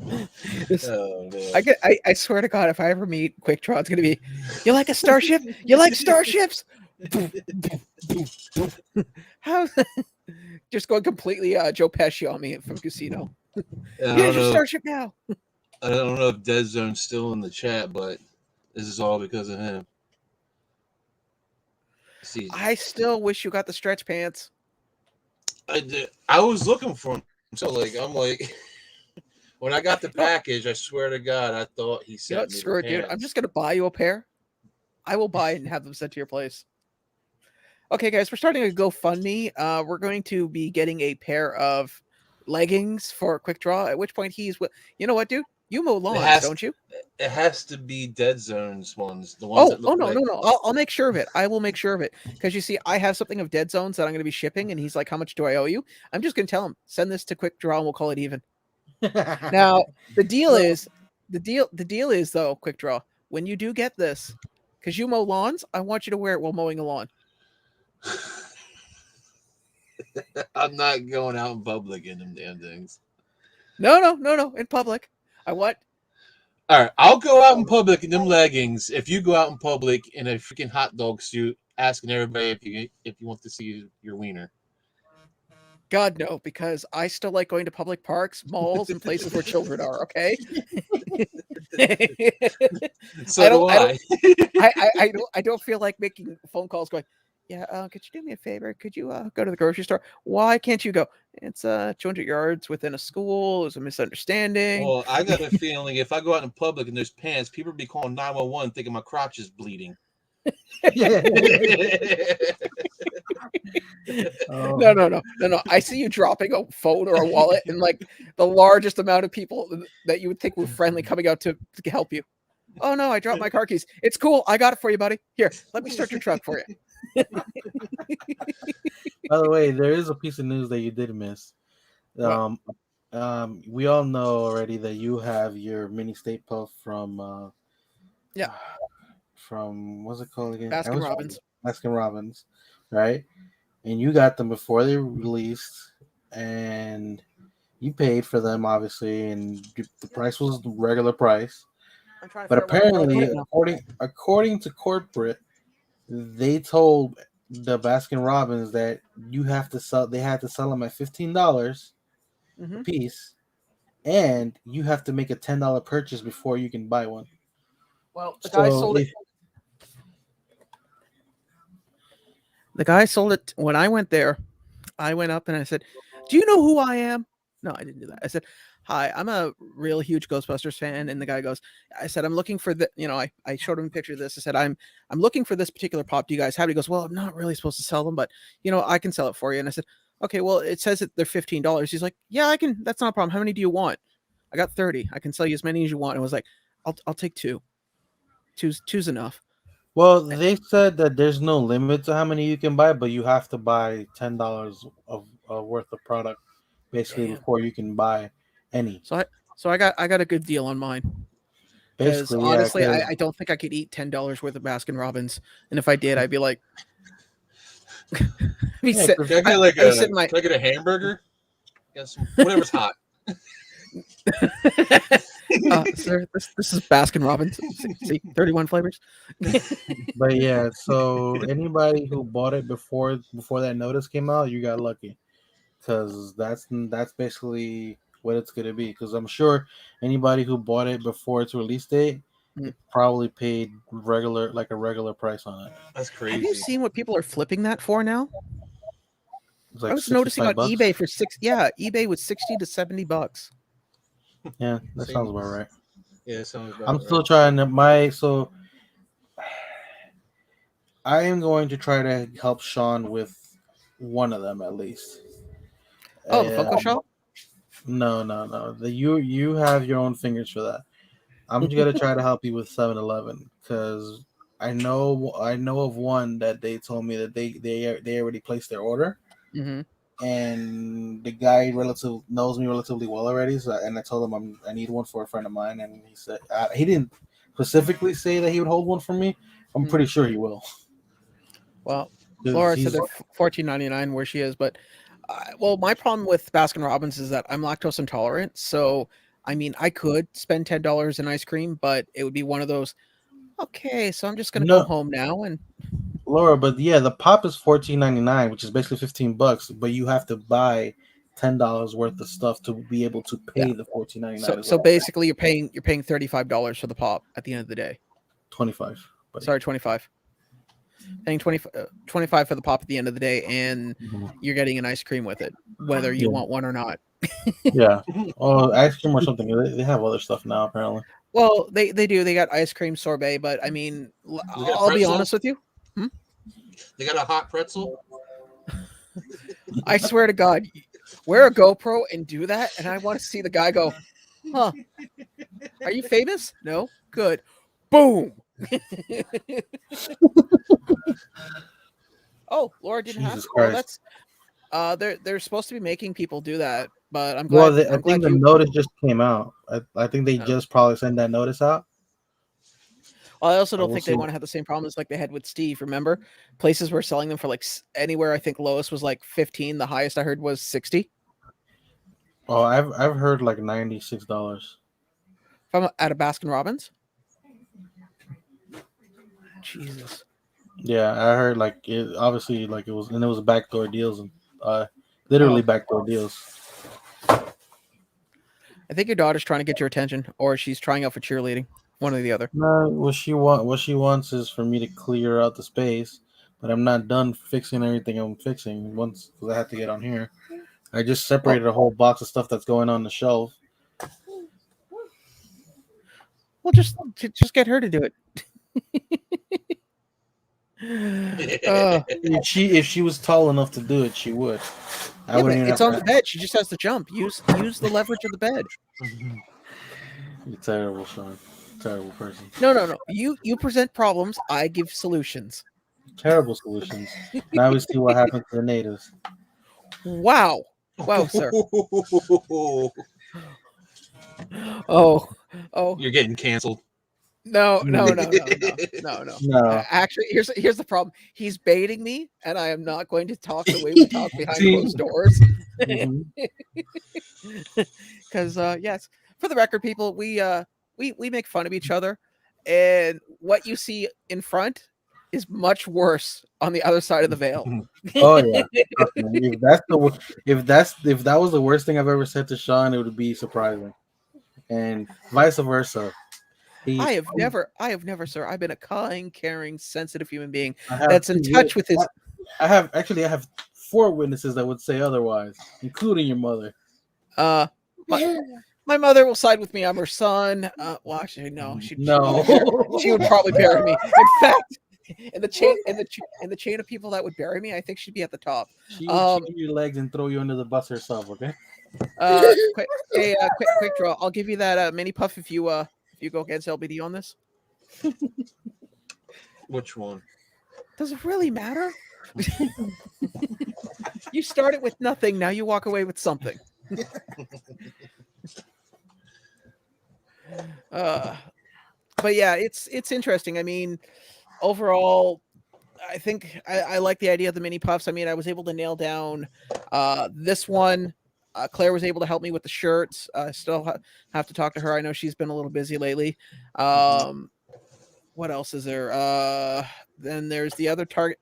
Oh, man. I swear to God, if I ever meet Quick Draw, it's gonna be, you like a starship? You like starships? How? Just going completely Joe Pesci on me from Casino. Here's your starship now. I don't know if Dead Zone's still in the chat, but this is all because of him. See, I still wish you got the stretch pants. I did. I was looking for him, so I'm like, when I got the package, I swear to God, I thought he sent me Screw it, dude. I'm just gonna buy you a pair. I will buy it and have them sent to your place. Okay, guys, we're starting a GoFundMe. We're going to be getting a pair of leggings for Quick Draw. At which point you know what, dude? You mow lawns, don't you? It has to be Dead Zone's ones. The ones that look no. I'll make sure of it. I will make sure of it. Because you see, I have something of Dead Zones that I'm going to be shipping, and he's like, how much do I owe you? I'm just going to tell him, send this to Quick Draw and we'll call it even. Now, the deal is though, Quick Draw, when you do get this, because you mow lawns, I want you to wear it while mowing a lawn. I'm not going out in public in them damn things. No. In public. All right, I'll go out in public in them leggings if you go out in public in a freaking hot dog suit asking everybody if you want to see your wiener. God, no, because I still like going to public parks, malls, and places where children are, okay? So I don't feel like making phone calls going, yeah, could you do me a favor? Could you go to the grocery store? Why can't you go? It's 200 yards within a school. It was a misunderstanding. Well, I got a feeling if I go out in public and there's pants, people will be calling 911 thinking my crotch is bleeding. No. I see you dropping a phone or a wallet and like the largest amount of people that you would think were friendly coming out to help you. Oh no, I dropped my car keys. It's cool. I got it for you, buddy. Here, let me start your truck for you. By the way, there is a piece of news that you did miss. What? We all know already that you have your mini Stay Puft from Yeah. from what's it called again? Baskin Robbins. Baskin Robbins, right? And you got them before they released, and you paid for them obviously, and the price was the regular price. But apparently, according to corporate, they told the Baskin Robbins that you have to sell. They had to sell them at $15 a piece, and you have to make a $10 purchase before you can buy one. Well, the guy sold it. The guy sold it when I went there. I went up and I said, "Do you know who I am?" No, I didn't do that. I said, "Hi, I'm a real huge Ghostbusters fan." And the guy goes, "I said I'm looking for the, I showed him a picture of this. I said I'm looking for this particular pop. Do you guys have it?" He goes, "Well, I'm not really supposed to sell them, but I can sell it for you." And I said, "Okay, well, it says that they're $15." He's like, "Yeah, I can. That's not a problem. How many do you want?" I got 30. I can sell you as many as you want. And I was like, "I'll take two. Two's enough." Well, they said that there's no limit to how many you can buy, but you have to buy $10 of worth of product basically before you can buy any. So I got a good deal on mine. Because Basically, honestly, yeah, I don't think I could eat $10 worth of Baskin Robbins, and if I did, I'd be like, Can I get a hamburger? Yes, whatever's hot. Sir, this is Baskin Robbins. See, 31 flavors. But yeah, so anybody who bought it before that notice came out, you got lucky, because that's basically what it's gonna be. Because I'm sure anybody who bought it before its release date probably paid a regular price on it. That's crazy. Have you seen what people are flipping that for now? It's like I was noticing on $65. eBay for eBay was $60 to $70. Yeah, that sounds about right. Yeah, it sounds about I'm right. still trying to so I am going to try to help Sean with one of them at least. Oh, the Funko shop? No. You have your own fingers for that. I'm just gonna try to help you with 7-Eleven, because I know of one that they told me that they already placed their order. Mm-hmm. And the guy knows me relatively well already. And I told him I need one for a friend of mine, and he said he didn't specifically say that he would hold one for me. I'm pretty sure he will. Well, Laura said they're $14.99 where she is, but my problem with Baskin Robbins is that I'm lactose intolerant. So I mean, I could spend $10 in ice cream, but it would be one of those. Okay, so I'm just gonna go home now and. Laura, but yeah, the pop is $14.99, which is basically $15, but you have to buy $10 worth of stuff to be able to pay the $14.99. So basically, you're paying $35 for the pop at the end of the day. 25. Sorry, 25. Paying 25 for the pop at the end of the day, and you're getting an ice cream with it, whether you want one or not. Yeah. Oh, ice cream or something. They have other stuff now, apparently. Well, they do. They got ice cream sorbet, but I mean, I'll be honest with you. They got a hot pretzel. I swear to God, wear a GoPro and do that, and I want to see the guy go, "Huh? Are you famous? No, good. Boom." Oh, Laura didn't have to. Well, that's they're supposed to be making people do that, but I'm glad. Well, I think the notice just came out. I think they just probably sent that notice out. I also don't think they want to have the same problems like they had with Steve. Remember, places were selling them for like anywhere. I think lowest was like 15. The highest I heard was 60. Oh, I've heard like $96. From at a Baskin Robbins. Jesus. Yeah, I heard like it. Obviously, like it was backdoor deals and literally backdoor deals. I think your daughter's trying to get your attention, or she's trying out for cheerleading. One or the other. No, what she wants is for me to clear out the space, but I'm not done fixing everything I'm fixing because I have to get on here. I just separated a whole box of stuff that's going on the shelf. Well, just get her to do it. If she was tall enough to do it, she would. It's on the bed. She just has to jump. Use the leverage of the bed. You're terrible, Sean. Terrible person. No. You present problems. I give solutions. Terrible solutions. Now we see what happened to the natives. Wow, sir. Oh. You're getting canceled. No. No. Actually, here's the problem. He's baiting me, and I am not going to talk the way we talk behind closed doors. Mhm. Because yes, for the record, people, we make fun of each other, and what you see in front is much worse on the other side of the veil. Oh yeah. Trust me. If that was the worst thing I've ever said to Sean, it would be surprising, and vice versa. I have never, sir. I've been a kind, caring, sensitive human being I have that's in touch with his. I have 4 witnesses that would say otherwise, including your mother. My mother will side with me. I'm her son. Well, actually, no. She would probably bury me. In fact, in the chain of people that would bury me, I think she'd be at the top. She would chain your legs and throw you under the bus herself. Okay. Quick draw. I'll give you that mini puff if you go against LBD on this. Which one? Does it really matter? You started with nothing. Now you walk away with something. But yeah, it's interesting. I mean, overall, I think I like the idea of the mini puffs. I mean, I was able to nail down this one. Claire was able to help me with the shirts. I still have to talk to her. I know she's been a little busy lately. What else is there? Then there's the other target.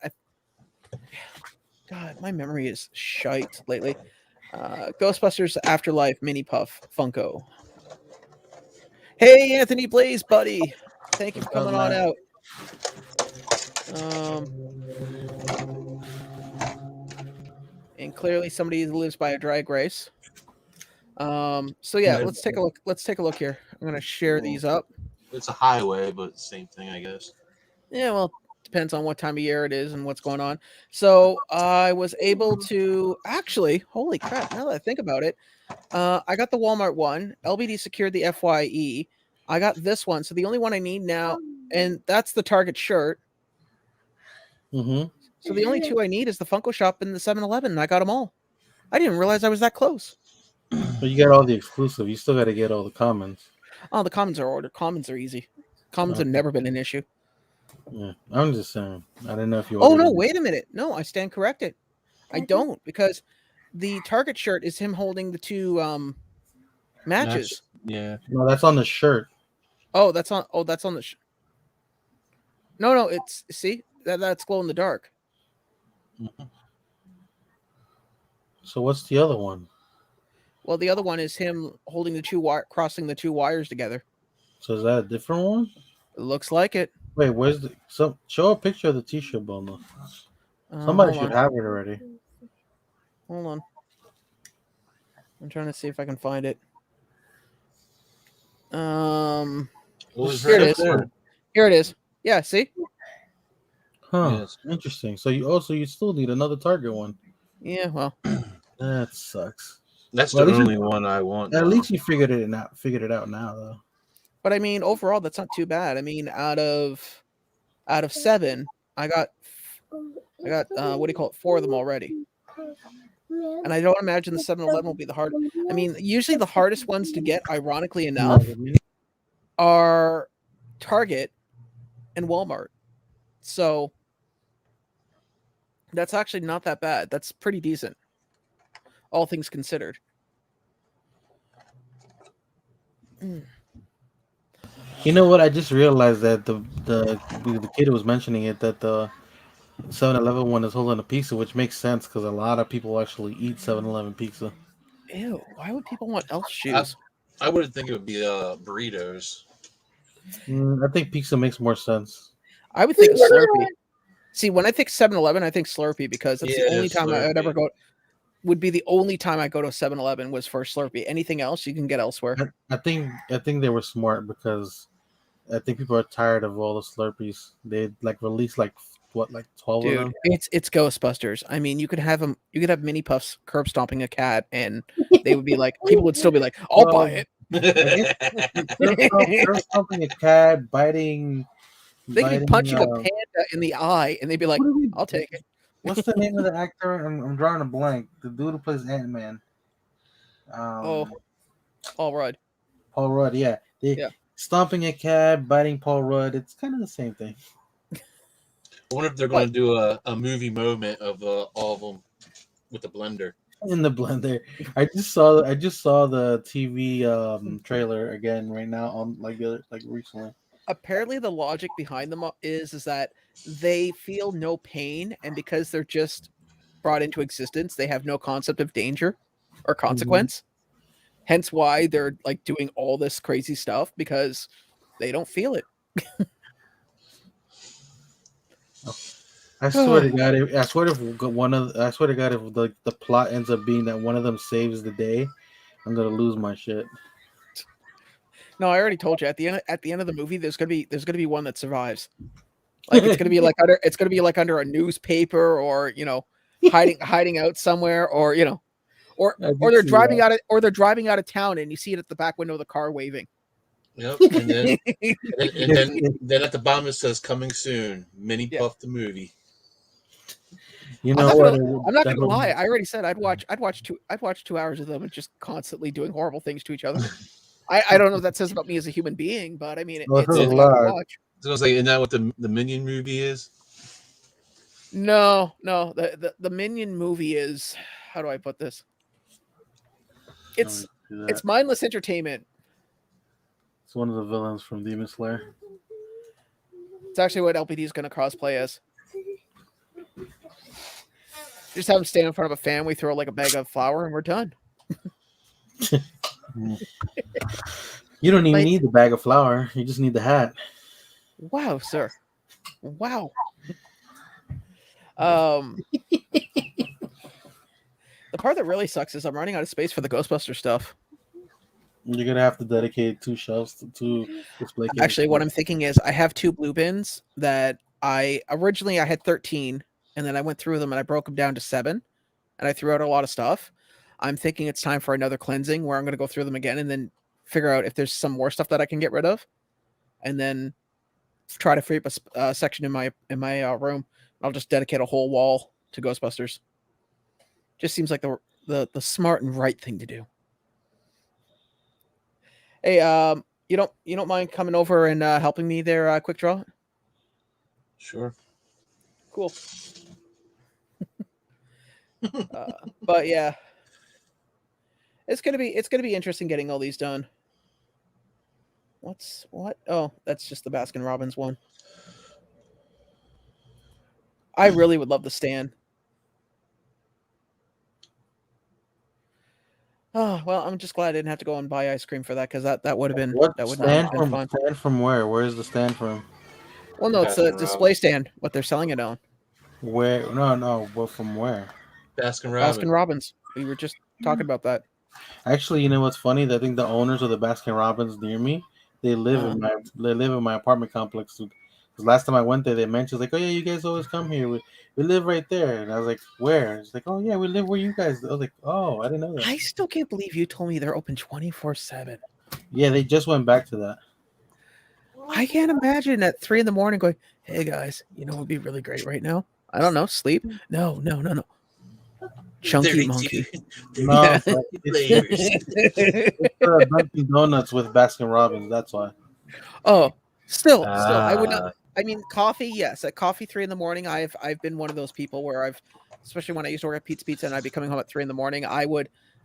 God, my memory is shite lately. Ghostbusters Afterlife mini puff Funko. Hey, Anthony Blaze, buddy. Thank you for coming on out. And clearly somebody who lives by a dry grace. So yeah, let's take a look. Let's take a look here. I'm gonna share these up. It's a highway, but same thing, I guess. Yeah, well, depends on what time of year it is and what's going on. So I was able to actually, holy crap! Now that I think about it, I got the Walmart one. LBD secured the FYE. I got this one. So the only one I need now, and that's the Target shirt. Mm-hmm. So the only 2 I need is the Funko Shop and the 7-Eleven, and I got them all. I didn't realize I was that close. But you got all the exclusive. You still got to get all the commons. Oh, the commons are ordered. Commons are easy. Commons have never been an issue. Yeah, I'm just saying. I didn't know if you. Oh no! Wait a minute. No, I stand corrected. I don't, because the Target shirt is him holding the 2 matches. Yeah. No, that's on the shirt. Oh, that's on. Oh, that's on the. No. It's that's glow in the dark. Mm-hmm. So what's the other one? Well, the other one is him holding the 2 crossing the 2 wires together. So is that a different one? It looks like it. Wait, where's the show a picture of the t-shirt bundle? Somebody should have it already. Hold on. I'm trying to see if I can find it. Here it is. Here it is. Yeah, see? Huh. Yes. Interesting. So you still need another Target one. Yeah, well. That sucks. That's the only one I want. At least you figured it out now, though. But I mean, overall, that's not too bad. I mean, out of 7, I got what do you call it? 4 of them already. And I don't imagine the 7-Eleven will be the hard. I mean, usually the hardest ones to get, ironically enough, are Target and Walmart. So that's actually not that bad. That's pretty decent, all things considered. You know what? I just realized that the kid was mentioning it, that the 7-Eleven one is holding a pizza, which makes sense because a lot of people actually eat 7-Eleven pizza. Ew! Why would people want elf shoes? I would think it would be burritos. I think pizza makes more sense. I would think a Slurpee. See, when I think 7-Eleven, I think Slurpee because that's the only time Slurpee. I would ever go. Would be the only time I go to 7-Eleven was for Slurpee. Anything else you can get elsewhere. I think they were smart because I think people are tired of all the Slurpees. They released 12 of them. It's Ghostbusters. I mean, you could have them. You could have mini puffs curb stomping a cat, and they would be like, people would still be like, "I'll buy it." They're stomping a cat, biting. They could be biting, punching a panda in the eye, and they'd be like, what do we- "I'll take it." What's the name of the actor? I'm drawing a blank. The dude who plays Ant-Man. Oh, all right. Paul Rudd. Yeah, Yeah. stomping a cat, biting Paul Rudd. It's kind of the same thing. I wonder if they're going to do a movie moment of all of them with the blender. In the blender. I just saw the TV trailer again right now on like recently. Apparently, the logic behind them is that they feel no pain, and because they're just brought into existence, they have no concept of danger or consequence. Hence, why they're like doing all this crazy stuff because they don't feel it. I swear to God, I swear to God, if the plot ends up being that one of them saves the day, I'm gonna lose my shit. No, I already told you at the end of the movie, there's gonna be one that survives. Like it's gonna be like under a newspaper, or hiding out somewhere, or or they're driving out of town and you see it at the back window of the car waving. Yep, and then at the bottom it says "Coming soon." Mini Puff the movie. You know I'm not gonna lie. I already said I'd watch 2 hours of them just constantly doing horrible things to each other. I don't know what that says about me as a human being, but I mean, it's something I would watch. So I was like, isn't that what the Minion movie is? No. The Minion movie is, how do I put this? It's mindless entertainment. It's one of the villains from Demon Slayer. It's actually what LBD is going to cosplay as. Just have him stand in front of a fan. We throw like a bag of flour, and we're done. You don't even need the bag of flour. You just need the hat. Wow, sir. Wow. The part that really sucks is I'm running out of space for the Ghostbuster stuff. You're gonna have to dedicate 2 shelves to display cases. Actually, what I'm thinking is I have 2 blue bins that I had 13, and then I went through them and I broke them down to 7, and I threw out a lot of stuff. I'm thinking it's time for another cleansing where I'm going to go through them again and then figure out if there's some more stuff that I can get rid of, and then try to free up a section in my room. I'll just dedicate a whole wall to Ghostbusters. Just seems like the smart and right thing to do. Hey, you don't mind coming over and helping me there, Quick Draw? Sure. Cool. But yeah, it's gonna be interesting getting all these done. What? Oh, that's just the Baskin Robbins one. I really would love the stand. Oh well, I'm just glad I didn't have to go and buy ice cream for that, because that would have been fun. Stand from where? Where is the stand from? Well, no, it's a display stand. What they're selling it on. Where? No. But from where? Baskin Robbins. We were just talking about that. Actually, you know what's funny? I think the owners of the Baskin Robbins near me, they live in my apartment complex. Because last time I went there, they mentioned like, "Oh yeah, you guys always come here. We live right there." And I was like, "Where?" It's like, "Oh yeah, we live where you guys." I was like, "Oh, I didn't know that." I still can't believe you told me they're open 24/7. Yeah, they just went back to that. I can't imagine at 3 a.m. going, "Hey guys, you know what would be really great right now? I don't know, sleep." No. Chunky Monkey. No, it's Dunkin' Donuts with Baskin Robbins. That's why. Oh, still, I would not. I mean, coffee, yes. At coffee 3 a.m, I've been one of those people where especially when I used to work at Pizza, and I'd be coming home at 3 a.m,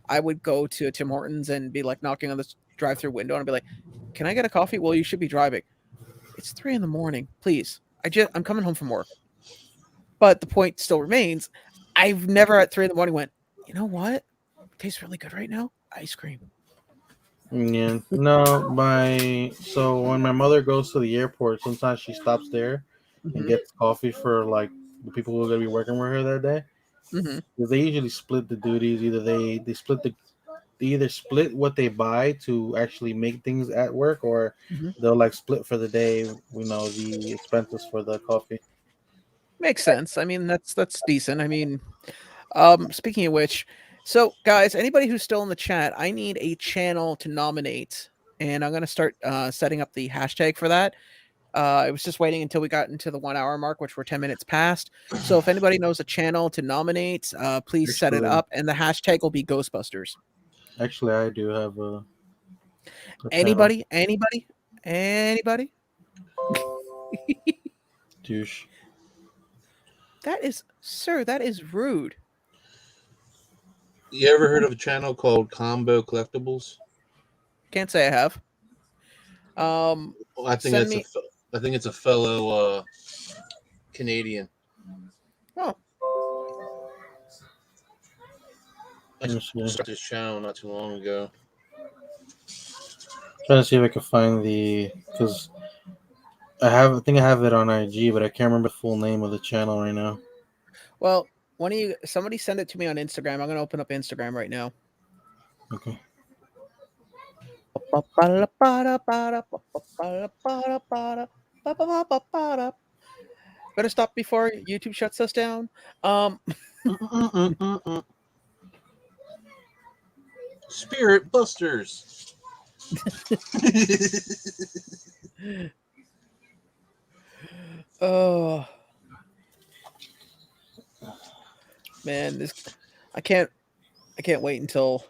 I would go to Tim Hortons and be like knocking on this drive-through window and I'd be like, "Can I get a coffee?" "Well, you should be driving." "It's 3 a.m, please. I'm coming home from work." But the point still remains, I've never at 3 a.m. went, "You know what? It tastes really good right now. Ice cream." Yeah, no, so when my mother goes to the airport, sometimes she stops there and gets coffee for like the people who are gonna be working with her that day. Because they usually split the duties. Either they split what they buy to actually make things at work, or they'll like split for the day. The expenses for the coffee. Makes sense. I mean, that's decent. I mean, speaking of which, So, guys, anybody who's still in the chat, I need a channel to nominate, and I'm going to start setting up the hashtag for that. I was just waiting until we got into the 1 hour mark, which we're 10 minutes past. So if anybody knows a channel to nominate, please set it up, and the hashtag will be Ghostbusters. Actually, I do have a Anybody? douche. That is rude. You ever heard of a channel called Combo Collectibles? Can't say I have. I think it's a fellow Canadian. Oh, I just started this channel not too long ago. Trying to see if I can find because I think I have it on IG, but I can't remember the full name of the channel right now. well, somebody send it to me on Instagram. I'm gonna open up Instagram right now. Okay. Better stop before YouTube shuts us down. Spirit Busters. Oh man, I can't wait until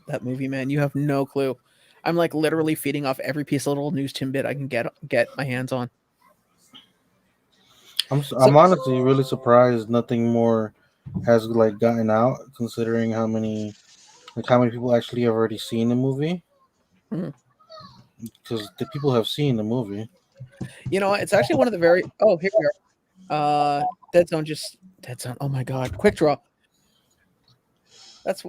that movie, man. You have no clue. I'm like literally feeding off every piece of little news tidbit I can get my hands on. I'm honestly really surprised nothing more has like gotten out, considering how many people actually have already seen the movie. Because the people have seen the movie. You know, it's actually one of the very. Oh, here we are. Dead Zone. Oh my God! Quick draw. That's.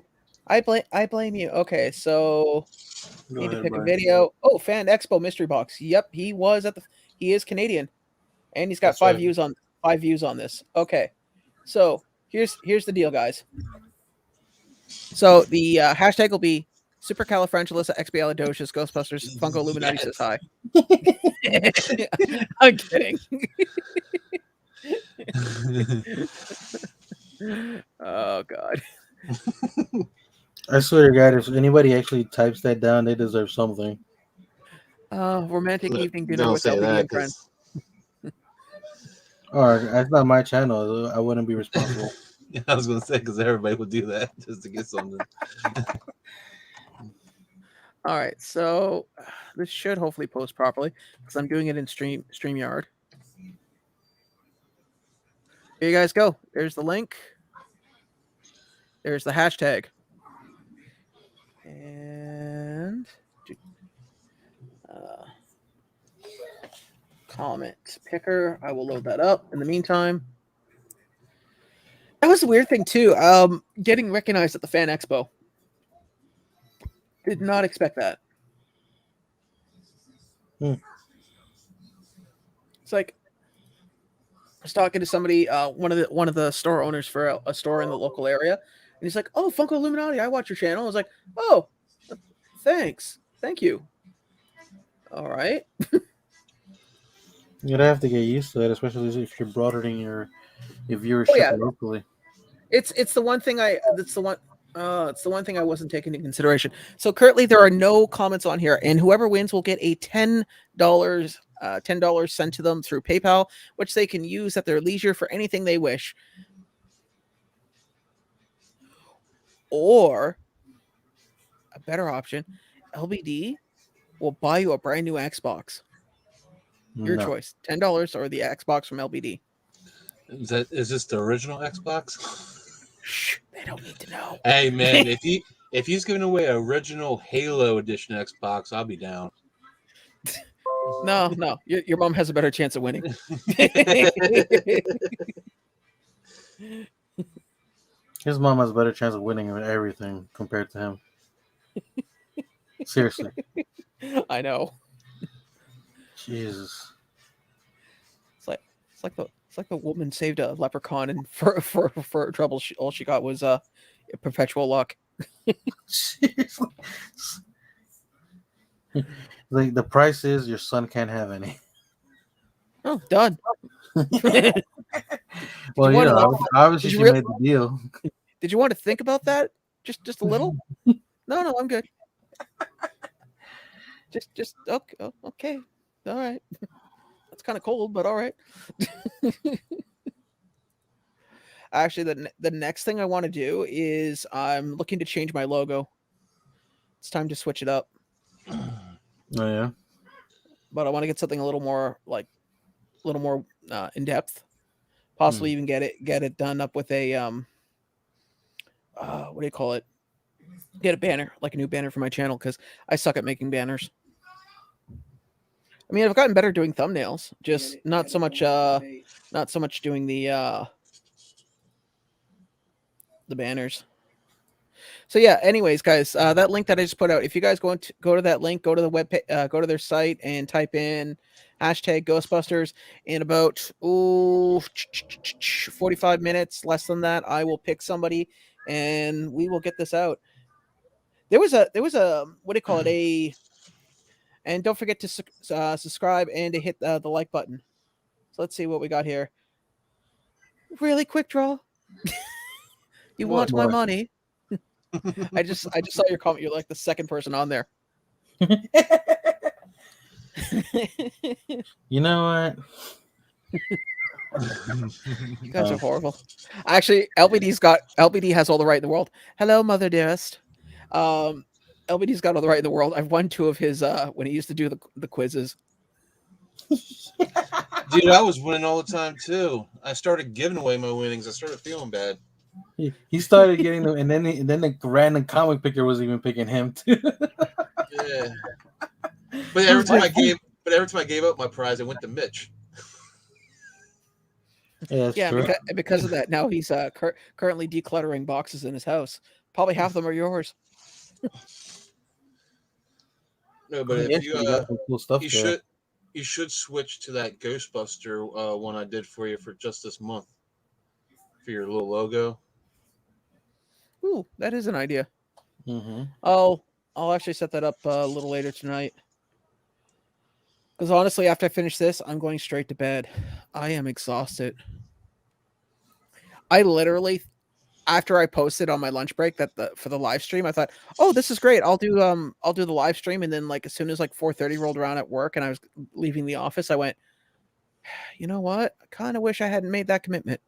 I blame you. Okay, so need to pick a video. Oh, Fan Expo mystery box. Yep, he is Canadian, and he's got five views on this. Okay, so here's the deal, guys. So the hashtag will be supercalifragilisticexpialidocious Ghostbusters Funko Illuminati says hi. I'm kidding. Oh God. I swear to God, if anybody actually types that down, they deserve something. Romantic evening dinner Don't with say LBD that, and friends. Alright, that's not my channel. I wouldn't be responsible. Yeah, I was gonna say because everybody would do that just to get something. All right, so this should hopefully post properly because I'm doing it in StreamYard. Here you guys go. There's the link. There's the hashtag. And comment picker. I will load that up. In the meantime, that was a weird thing too. Getting recognized at the Fan Expo. Did not expect that. It's like I was talking to somebody, one of the store owners for a store in the local area, and he's like, "Oh, Funko Illuminati, I watch your channel." I was like, "Oh, thanks, thank you." All right. You'd have to get used to it, especially if you're broadening your viewership locally. It's the one thing it's the one thing I wasn't taking into consideration. So currently there are no comments on here, and whoever wins will get a $10 sent to them through PayPal, which they can use at their leisure for anything they wish. Or a better option, LBD will buy you a brand new Xbox. Your choice, $10 or the Xbox from LBD. Is this the original Xbox? Shh, they don't need to know. Hey man, if he's giving away an original Halo edition Xbox, I'll be down. No, your mom has a better chance of winning. His mom has a better chance of winning with everything compared to him. Seriously. I know. Jesus. It's like the woman saved a leprechaun, and for trouble, all she got was perpetual luck. Seriously. Like the price is your son can't have any. Oh, done. Well, obviously she made the deal. Did you want to think about that? Just a little? No, I'm good. Just okay. Okay. All right. That's kind of cold, but all right. Actually, the next thing I want to do is I'm looking to change my logo. It's time to switch it up. Oh yeah. But I want to get something a little more in depth. Possibly even get it done up with a what do you call it? Get a banner, like a new banner for my channel, because I suck at making banners. I mean, I've gotten better doing thumbnails, just not so much doing the banners. So yeah, anyways, guys, that link that I just put out, if you guys go to that link, go to the go to their site and type in hashtag Ghostbusters. In about 45 minutes, less than that, I will pick somebody and we will get this out. There was a what do you call it, and don't forget to subscribe and to hit the like button. So let's see what we got here. Really quick draw. You want my money? I just saw your comment. You're like the second person on there. You know what? You guys are horrible. Actually, LBD has all the right in the world. Hello, mother dearest. LBD's got all the right in the world. I've won 2 of his when he used to do the quizzes. Dude, I was winning all the time too. I started giving away my winnings. I started feeling bad. He started getting them, and then the random comic picker was even picking him too. Yeah. But every time I gave up my prize, I went to Mitch. Yeah, because of that, now he's currently decluttering boxes in his house. Probably half of them are yours. No, but yeah, if you got some cool stuff you should switch to that Ghostbuster one I did for you for just this month for your little logo. Ooh, that is an idea. Mm-hmm. I'll actually set that up a little later tonight. Because honestly, after I finish this, I'm going straight to bed. I am exhausted. I literally, after I posted on my lunch break for the live stream, I thought, oh, this is great. I'll do the live stream, and then like as soon as like 4:30 rolled around at work and I was leaving the office, I went, you know what? I kind of wish I hadn't made that commitment.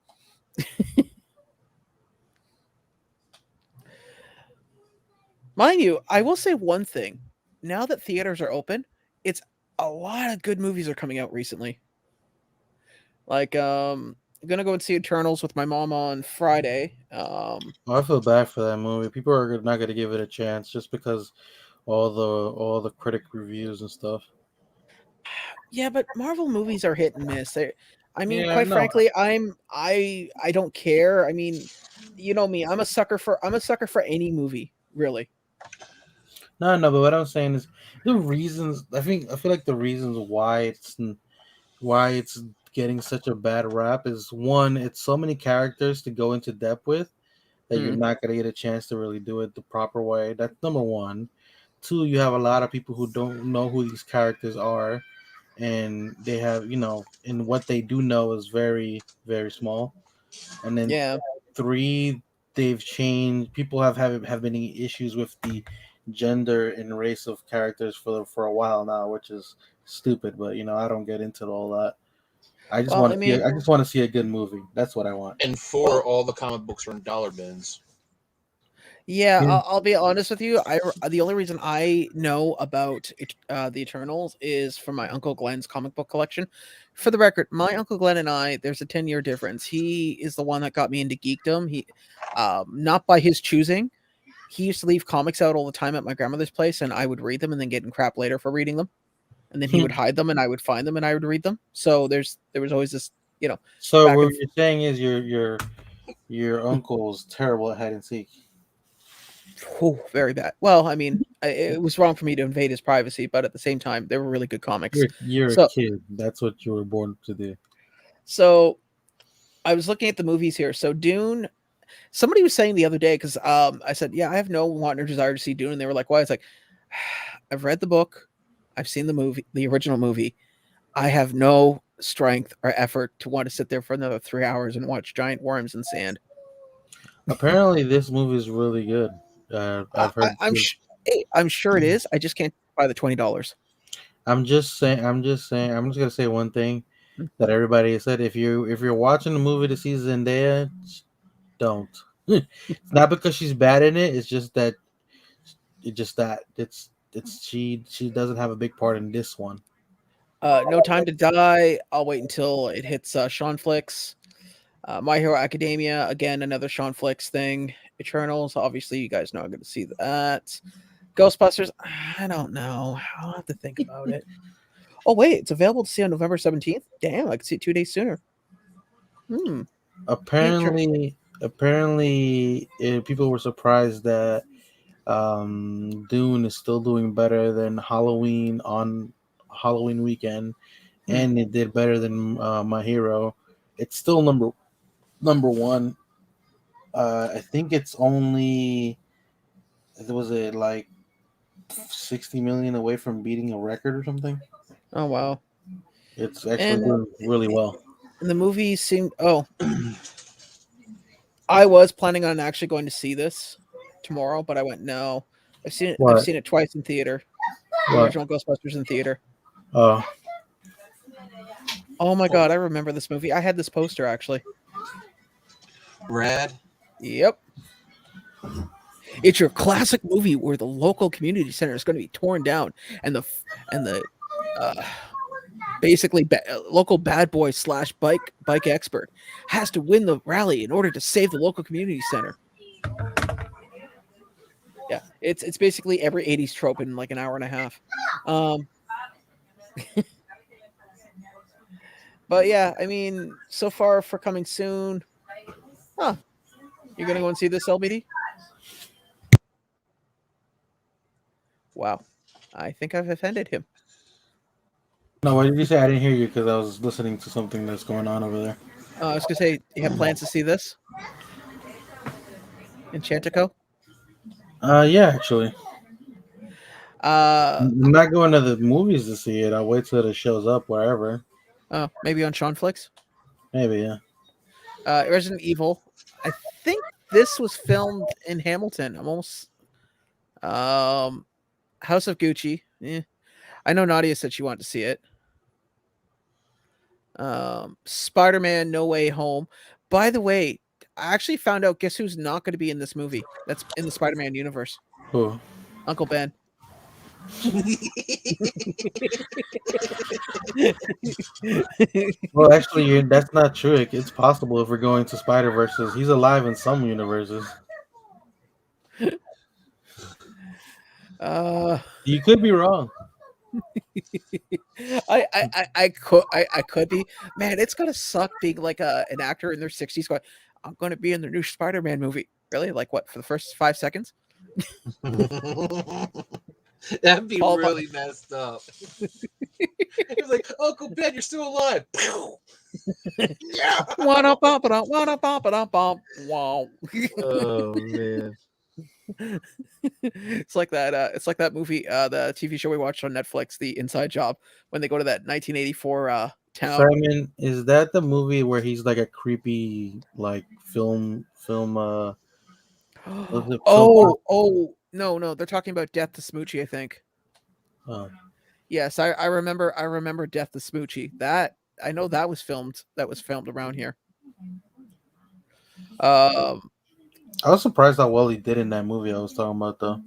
Mind you, I will say one thing. Now that theaters are open, it's a lot of good movies are coming out recently. Like, I'm gonna go and see Eternals with my mom on Friday. I feel bad for that movie. People are not going to give it a chance just because all the critic reviews and stuff. Yeah, but Marvel movies are hit and miss. Quite frankly, I don't care. I mean, you know me. I'm a sucker for any movie, really. No, but what I'm saying is the reasons. I feel like the reasons why it's getting such a bad rap is, one, it's so many characters to go into depth with that you're not going to get a chance to really do it the proper way. That's number one. 2, you have a lot of people who don't know who these characters are, and they have, and what they do know is very, very small. And then 3, they've changed. People have been issues with the gender and race of characters for a while now, which is stupid. But I don't get into all that. I just want to see a good movie. That's what I want. And 4, all the comic books are in dollar bins. Yeah, I'll be honest with you. The only reason I know about the Eternals is from my Uncle Glenn's comic book collection. For the record, my Uncle Glenn and I, there's a 10-year difference. He is the one that got me into geekdom. He, not by his choosing. He used to leave comics out all the time at my grandmother's place, and I would read them and then get in crap later for reading them. And then he would hide them, and I would find them, and I would read them. So there was always this, So what you're saying is your uncle's terrible at hide and seek. Oh, very bad. Well, I mean, it was wrong for me to invade his privacy, but at the same time, they were really good comics. You're a kid. That's what you were born to do. So I was looking at the movies here. So Dune, somebody was saying the other day, because I said, yeah, I have no want or desire to see Dune. And they were like, why? It's like, I've read the book. I've seen the movie, the original movie. I have no strength or effort to want to sit there for another 3 hours and watch giant worms and sand. Apparently, this movie is really good. I've heard. I'm sure it is. I just can't buy the $20. I'm just saying. I'm just saying. I'm just gonna say one thing that everybody has said. If you're watching the movie to see Zendaya, don't. It's not because she's bad in it. It's just that she doesn't have a big part in this one. No Time to Die. I'll wait until it hits Sean Flicks. My Hero Academia, again, another Sean Flicks thing. Eternals, obviously, you guys know I'm going to see that. Ghostbusters, I don't know. I'll have to think about it. Oh, wait, it's available to see on November 17th? Damn, I could see it 2 days sooner. Apparently, people were surprised that Dune is still doing better than Halloween on Halloween weekend, and it did better than My Hero. It's still number one. I think it's only was it like 60 million away from beating a record or something. Oh, wow. It's actually doing really well. And the movie seemed... Oh. I was planning on actually going to see this tomorrow, but I went, no. I've seen it twice in theater. The original Ghostbusters in theater. Oh. Oh my god, I remember this movie. I had this poster actually. Rad. Yep. It's your classic movie where the local community center is going to be torn down, and the basically local bad boy / bike expert has to win the rally in order to save the local community center. Yeah, it's basically every 80s trope in like an hour and a half. But yeah, I mean, so far for coming soon. Huh. You're going to go and see this, LBD? Wow. I think I've offended him. No, what did you say? I didn't hear you because I was listening to something that's going on over there. I was going to say, you have plans to see this? In Chantico? Yeah, actually. I'm not going to the movies to see it. I'll wait till it shows up wherever. Oh, maybe on Sean Flicks? Maybe, yeah. Resident Evil. I think this was filmed in Hamilton. I'm almost... House of Gucci. I know Nadia said she wanted to see it. Spider-Man No Way Home. By the way, I actually found out, guess who's not going to be in this movie that's in the Spider-Man universe? Who? Uncle Ben. Well, actually, that's not true. It's possible if we're going to Spider-Verses. He's alive in some universes. You could be wrong. I could be. Man, it's gonna suck being like an actor in their 60s going, I'm gonna be in the new Spider-Man movie. Really? Like what, for the first 5 seconds? That'd be really messed up. It's like, Uncle Ben, you're still alive. Yeah. Wow. Oh man. It's like that movie, the TV show we watched on Netflix, The Inside Job, when they go to that 1984 town. Simon, is that the movie where he's like a creepy like film Oh no, they're talking about Death to Smoochie, I think. Oh. Yes, I remember Death to Smoochie. That I know that was filmed around here. I was surprised how well he did in that movie I was talking about, though.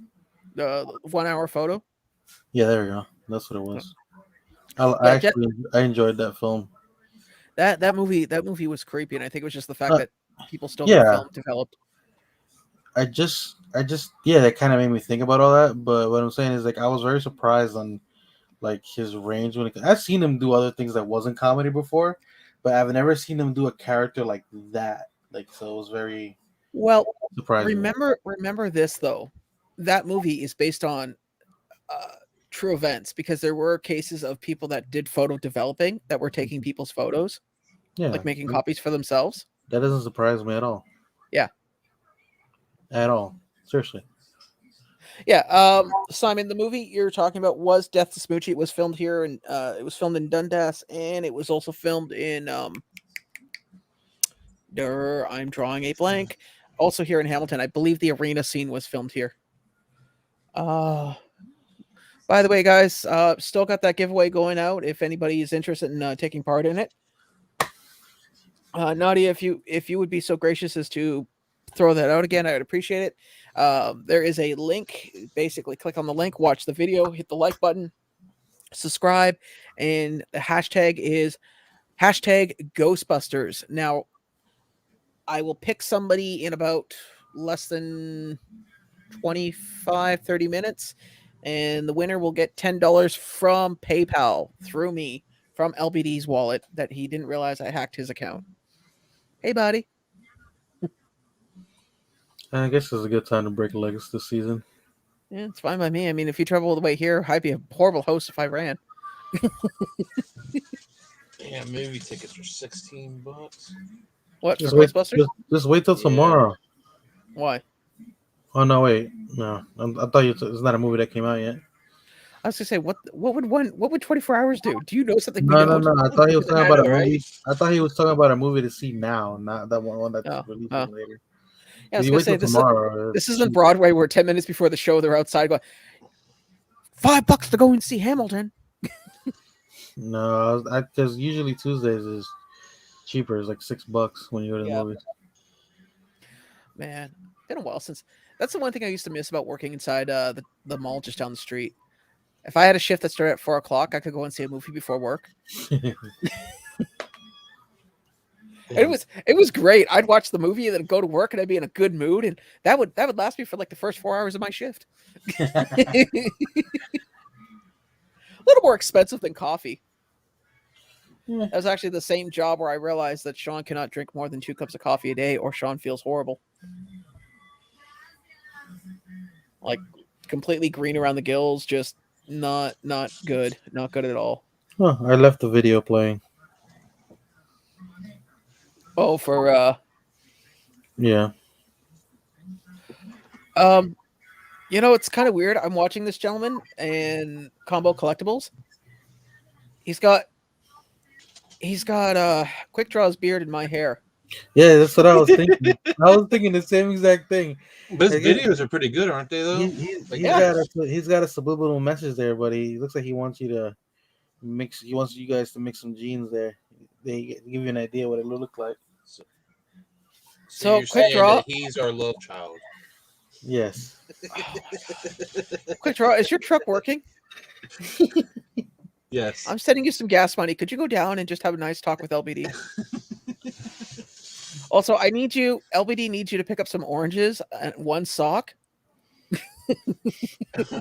The 1 hour photo. Yeah, there we go. That's what it was. I enjoyed that film. That movie was creepy, and I think it was just the fact that people still had film developed. That kind of made me think about all that. But what I'm saying is, like, I was very surprised on like his range I've seen him do other things that wasn't comedy before, but I've never seen him do a character like that. Like, so it was very surprising. Remember this though. That movie is based on true events, because there were cases of people that did photo developing that were taking people's photos, like making copies for themselves. That doesn't surprise me at all. Yeah, at all. Seriously. Yeah, Simon, the movie you're talking about was Death to Smoochie. It was filmed here, and it was filmed in Dundas, and it was also filmed in I'm drawing a blank. also here in Hamilton. I believe the arena scene was filmed here. By the way, guys, still got that giveaway going out. If anybody is interested in taking part in it, Nadia, if you would be so gracious as to throw that out again, I would appreciate it. There is a link. Basically, click on the link, watch the video, hit the like button, subscribe, and the hashtag is #Ghostbusters. Now, I will pick somebody in about less than 25-30 minutes, and the winner will get $10 from PayPal through me from LBD's wallet that he didn't realize I hacked his account. Hey, buddy. I guess it's a good time to break legs this season. Yeah, it's fine by me. I mean, if you travel all the way here, I'd be a horrible host if I ran. Yeah, movie tickets are $16. What, Just for wait, Ghostbusters? just wait till tomorrow. Why? Oh no, wait, no. I thought it's not a movie that came out yet. I was gonna say, what would 24 hours do? Do you know something we No. don't? I thought he was talking I about know, a right? movie. I thought he was talking about a movie to see now, not that one that's releasing later. Yeah, I was You gonna wait say till tomorrow. this isn't Broadway where 10 minutes before the show they're outside going, $5 to go and see Hamilton. No, because usually Tuesdays is cheaper. It's like $6 when you go to the movies. Man, been a while since. That's the one thing I used to miss about working inside the mall just down the street. If I had a shift that started at 4 o'clock, I could go and see a movie before work. It was great. I'd watch the movie and then go to work, and I'd be in a good mood, and that would last me for like the first 4 hours of my shift. A little more expensive than coffee. Yeah. That was actually the same job where I realized that Sean cannot drink more than 2 cups of coffee a day, or Sean feels horrible. Like completely green around the gills, just not good. Not good at all. Oh, I left the video playing. Oh, for Yeah. you know, it's kind of weird. I'm watching this gentleman and Combo Collectibles. He's got Quick Draw's beard in my hair. Yeah, that's what I was thinking. I was thinking the same exact thing. But his videos are pretty good, aren't they? Though He's got a subliminal message there, but he looks like he wants you to mix. He wants you guys to mix some jeans there. They give you an idea what it will look like. So Quick saying Draw. that he's our love child. Yes. Quick Draw, is your truck working? Yes. I'm sending you some gas money. Could you go down and just have a nice talk with LBD? Also, LBD needs you to pick up some oranges and one sock.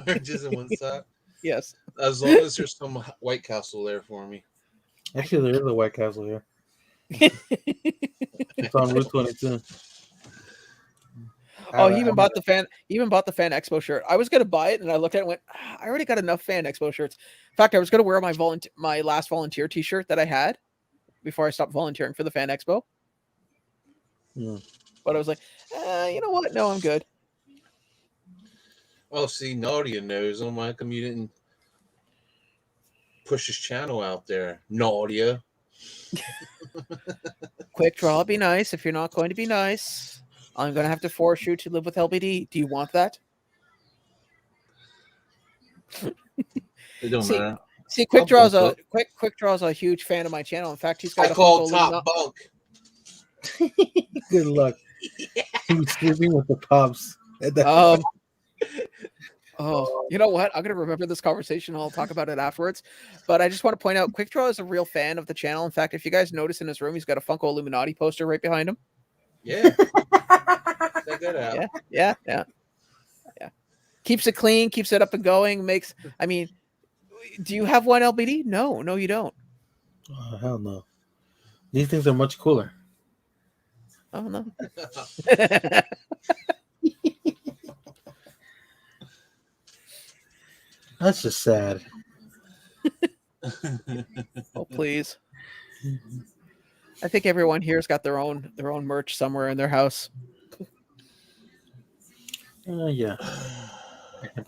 Oranges in one sock. Yes. As long as there's some White Castle there for me. Actually, there is a White Castle here. It's on Route 22. Oh, he even bought the Fan Expo shirt. I was gonna buy it, and I looked at it and went, I already got enough Fan Expo shirts. In fact, I was gonna wear my last volunteer T-shirt that I had before I stopped volunteering for the Fan Expo. But I was like, you know what? No, I'm good. Oh, see, Nadia knows him. How come you didn't push his channel out there, Nadia? Quick Draw, be nice. If you're not going to be nice, I'm going to have to force you to live with LBD. Do you want that? It don't matter. See, Quick Draw's a huge fan of my channel. In fact, he's got a call Funko top bunk. Good luck. He was sleeping with the pops. Oh, you know what? I'm going to remember this conversation. I'll talk about it afterwards. But I just want to point out, Quick Draw is a real fan of the channel. In fact, if you guys notice in his room, he's got a Funko Illuminati poster right behind him. Yeah. Check that out. Yeah. Keeps it clean, keeps it up and going. Do you have one, LBD? No, you don't. Oh, hell no. These things are much cooler. Oh, no. That's just sad. Oh, please. I think everyone here's got their own merch somewhere in their house. Yeah. I can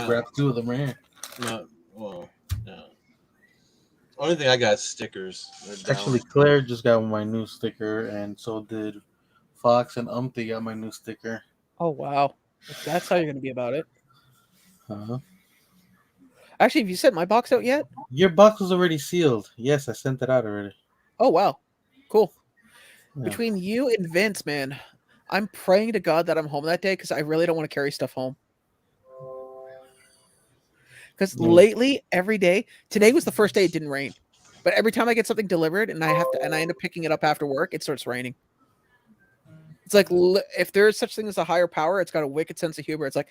grab 2 of them right here. No. Only thing I got is stickers. Actually, Claire just got my new sticker, and so did Fox and Umpty got my new sticker. Oh wow, if that's how you're gonna be about it. Uh-huh. Actually, have you sent my box out yet? Your box was already sealed. Yes, I sent it out already. Oh wow, cool. Yeah. Between you and Vince, man, I'm praying to God that I'm home that day because I really don't want to carry stuff home. Because lately, every day, today was the first day it didn't rain, but every time I get something delivered and I end up picking it up after work, it starts raining. It's like if there is such thing as a higher power, it's got a wicked sense of humor. It's like,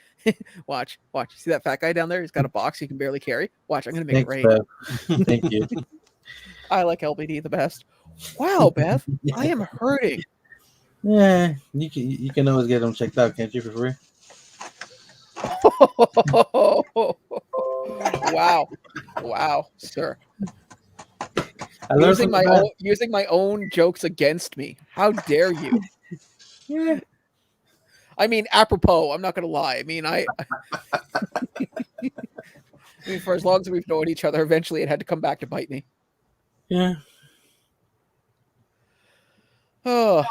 watch. See that fat guy down there? He's got a box he can barely carry. Watch, I'm gonna make it rain. Bev. Thank you. I like LBD the best. Wow, Bev, I am hurting. Yeah, you can always get them checked out, can't you, for free? Wow, sir. I learned Using my own jokes against me. How dare you? Yeah. I mean, apropos, I'm not gonna lie. I mean, I mean, for as long as we've known each other, eventually it had to come back to bite me. Yeah. Oh,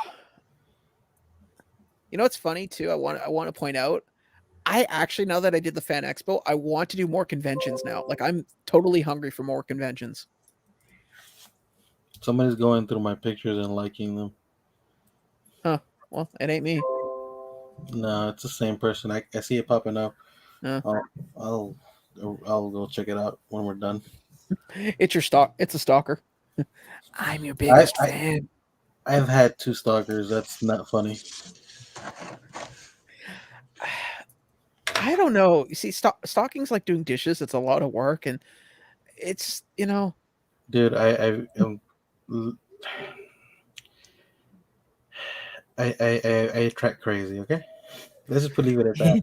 you know what's funny too? I want to point out. I actually, now that I did the Fan Expo, I want to do more conventions now. Like, I'm totally hungry for more conventions. Somebody's going through my pictures and liking them. Huh. Well, it ain't me. No, it's the same person. I see it popping up. I'll go check it out when we're done. It's a stalker. I'm your biggest fan. I've had 2 stalkers. That's not funny. I don't know. You see, stalking's like doing dishes. It's a lot of work, and it's, you know. Dude, I attract crazy. Okay, let's just leave it at that.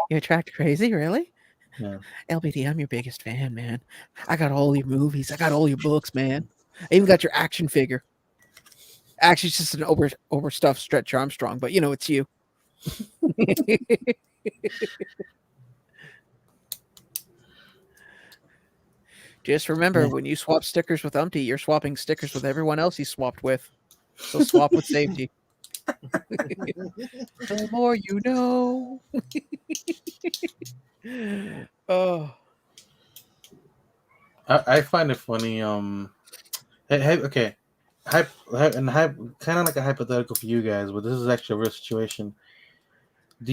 You attract crazy, really? Yeah. LBD, I'm your biggest fan, man. I got all your movies. I got all your books, man. I even got your action figure. Actually, it's just an overstuffed Stretch Armstrong, but you know it's you. Just remember, when you swap stickers with Umpty, you're swapping stickers with everyone else he swapped with. So swap with safety. The more you know. Oh. I find it funny. Okay. Kind of like a hypothetical for you guys, but this is actually a real situation. Have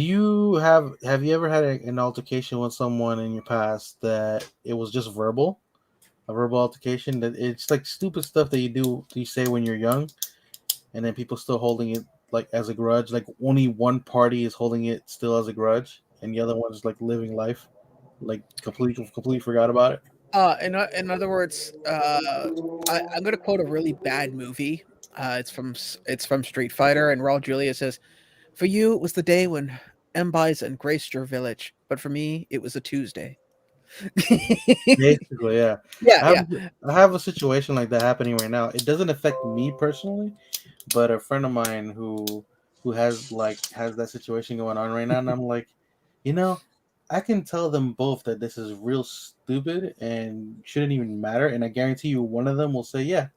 you ever had an altercation with someone in your past that it was just verbal, a verbal altercation, that it's like stupid stuff that you say when you're young, and then people still holding it like as a grudge, like only one party is holding it still as a grudge, and the other one's like living life, like completely forgot about it. In other words, I'm going to quote a really bad movie. It's from Street Fighter, and Raul Julia says, "For you, it was the day when M. Bison graced your village, but for me, it was a Tuesday." Basically, yeah. Yeah, I have a situation like that happening right now. It doesn't affect me personally, but a friend of mine who has that situation going on right now, and I'm like, I can tell them both that this is real stupid and shouldn't even matter, and I guarantee you one of them will say, yeah.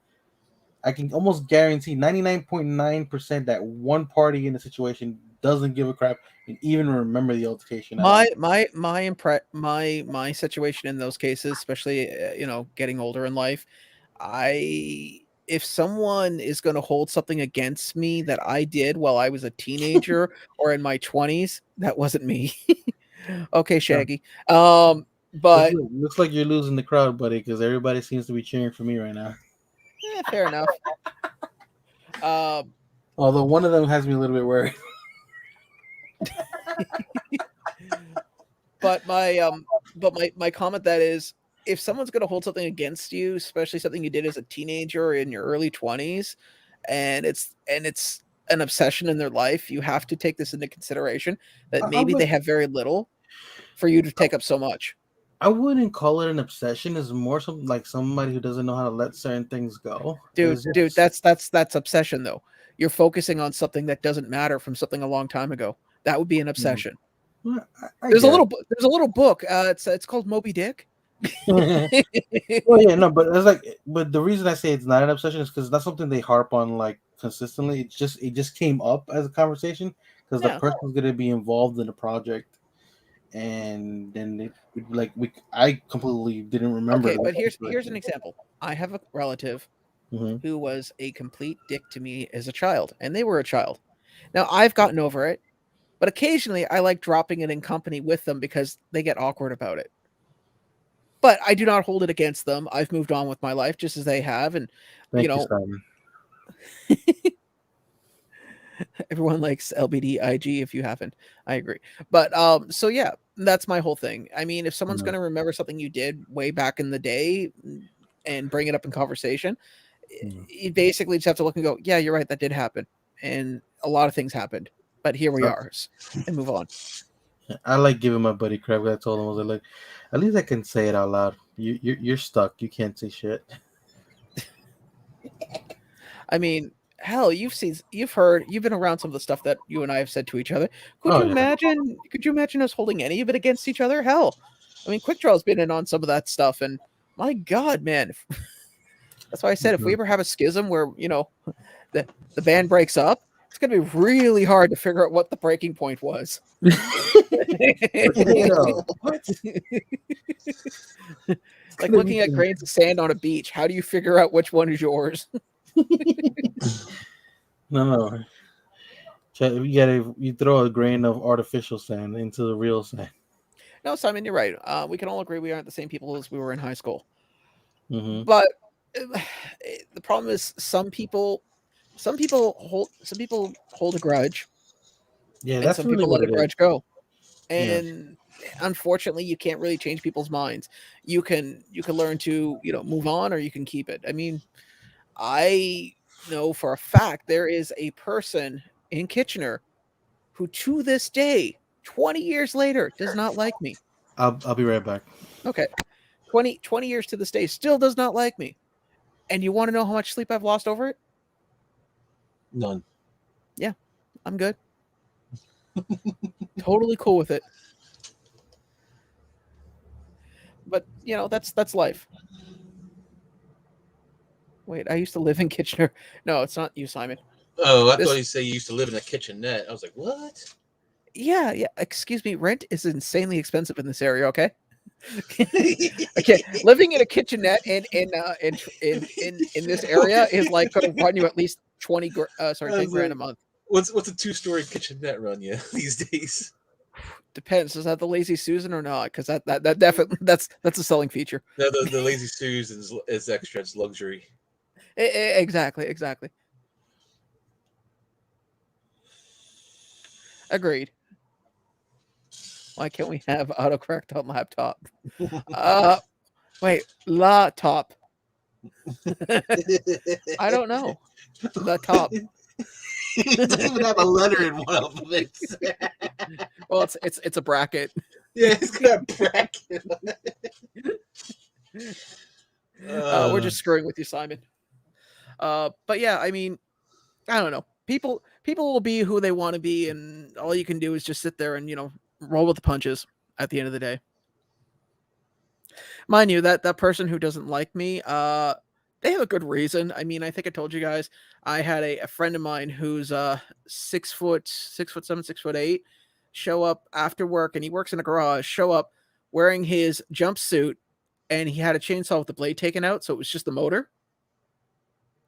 I can almost guarantee 99.9% that one party in the situation doesn't give a crap and even remember the altercation. My situation in those cases, especially getting older in life, if someone is going to hold something against me that I did while I was a teenager or in my 20s, that wasn't me. Okay, Shaggy. But looks like you're losing the crowd, buddy, because everybody seems to be cheering for me right now. Yeah, fair enough. Although one of them has me a little bit worried. But my comment that is, if someone's going to hold something against you, especially something you did as a teenager or in your early 20s, and it's an obsession in their life, you have to take this into consideration that maybe they have very little for you to take up so much. I wouldn't call it an obsession. It's more something like somebody who doesn't know how to let certain things go. Dude, that's obsession though. You're focusing on something that doesn't matter from something a long time ago. That would be an obsession. There's a little book. It's called Moby Dick. Well, yeah, no, but it's but the reason I say it's not an obsession is because that's something they harp on like consistently. It just came up as a conversation because the Yeah. person was going to be involved in the project, and then I completely didn't remember. Okay, but here's an example. I have a relative Mm-hmm. who was a complete dick to me as a child, and they were a child. Now I've gotten over it, but occasionally I like dropping it in company with them because they get awkward about it. But I do not hold it against them. I've moved on with my life just as they have, and Thank you, Simon. everyone likes LBDIG if you haven't. I agree. But so yeah, that's my whole thing. I mean, if someone's going to remember something you did way back in the day and bring it up in conversation, you basically just have to look and go, yeah, you're right, that did happen. And a lot of things happened. But here we are, and move on. I like giving my buddy crap. I told him, I was like, at least I can say it out loud. You're stuck. You can't say shit. I mean, hell, you've heard, you've been around some of the stuff that you and I have said to each other. Could you imagine us holding any of it against each other? Hell, I mean, Quick Draw's been in on some of that stuff, and my God, man, that's why I said if we ever have a schism where the band breaks up, it's gonna be really hard to figure out what the breaking point was. Like looking at grains of sand on a beach. How do you figure out which one is yours? No. You throw a grain of artificial sand into the real sand. No, Simon, you're right. We can all agree we aren't the same people as we were in high school. Mm-hmm. But the problem is some people hold a grudge. Yeah, and that's some really people what let a it grudge go. And unfortunately, you can't really change people's minds. You can learn to move on, or you can keep it. I mean, I know for a fact there is a person in Kitchener who to this day, 20 years later, does not like me. I'll be right back. Okay. 20 years to this day, still does not like me. And you want to know how much sleep I've lost over it? None. Yeah, I'm good. Totally cool with it. But that's life. Wait, I used to live in Kitchener. No, it's not you, Simon. Oh, I thought you said you used to live in a kitchenette. I was like, what? Yeah. Excuse me. Rent is insanely expensive in this area. Okay. Okay. Living in a kitchenette in this area is like going to run you at least 10 grand a month. What's a 2-story kitchenette run you these days? Depends. Is that the Lazy Susan or not? Because that definitely that's a selling feature. No, the Lazy Susan is extra. It's luxury. Exactly. Agreed. Why can't we have autocorrect on laptop? Wait, laptop. I don't know. The top. It doesn't even have a letter in one of them. Well, it's a bracket. Yeah, it's got a bracket. We're just screwing with you, Simon. But yeah, I mean, I don't know. People will be who they want to be, and all you can do is just sit there and roll with the punches at the end of the day. Mind you, that person who doesn't like me, they have a good reason. I mean, I think I told you guys, I had a friend of mine who's 6'7", 6'8", show up after work, and he works in a garage, show up wearing his jumpsuit, and he had a chainsaw with the blade taken out, so it was just the motor,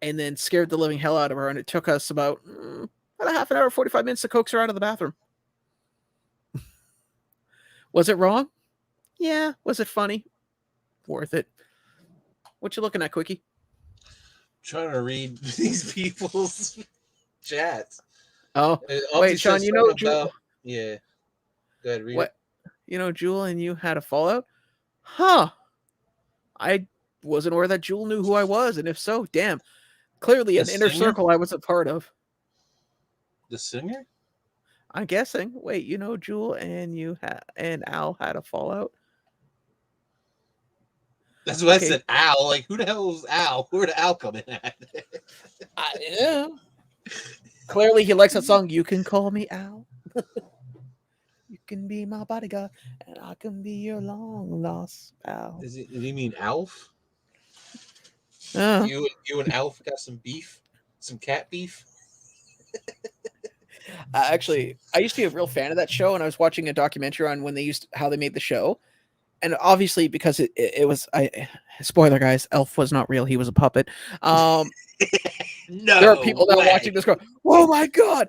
and then scared the living hell out of her, and it took us about a half an hour, 45 minutes to coax her out of the bathroom. Was it wrong? Yeah. Was it funny? Worth it. What you looking at, Quickie? Trying to read these people's chats. Oh, wait, Sean, Jewel. Yeah. Go ahead, read what? It. Jewel and you had a fallout? Huh. I wasn't aware that Jewel knew who I was, and if so, damn. Clearly an inner circle I was a part of. The singer? I'm guessing. Wait, Jewel and and Al had a fallout? That's what I said, Al. Like, who the hell is Al? Where did Al come in at? Yeah. Clearly he likes that song, You Can Call Me Al. You can be my bodyguard, and I can be your long-lost pal. Did he mean Alf? Uh, You and Alf got some beef? some cat beef. Actually, I used to be a real fan of that show, and I was watching a documentary on when how they made the show, and obviously because it was spoiler guys, Elf was not real; he was a puppet. No, there are people now watching this go, "Oh my god!"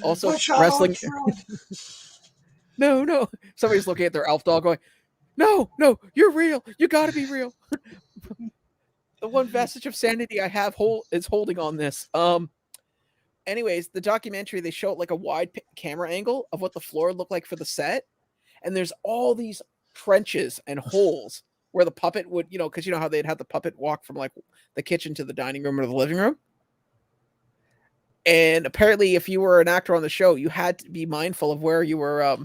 Also wrestling, wrestling. No, somebody's looking at their elf doll, going, "No, you're real. You got to be real." The one vestige of sanity I have is holding on this. Anyways, the documentary, they show like a wide camera angle of what the floor looked like for the set, and there's all these trenches and holes where the puppet would, because you know how they'd have the puppet walk from like the kitchen to the dining room or the living room. And apparently, if you were an actor on the show, you had to be mindful of where you were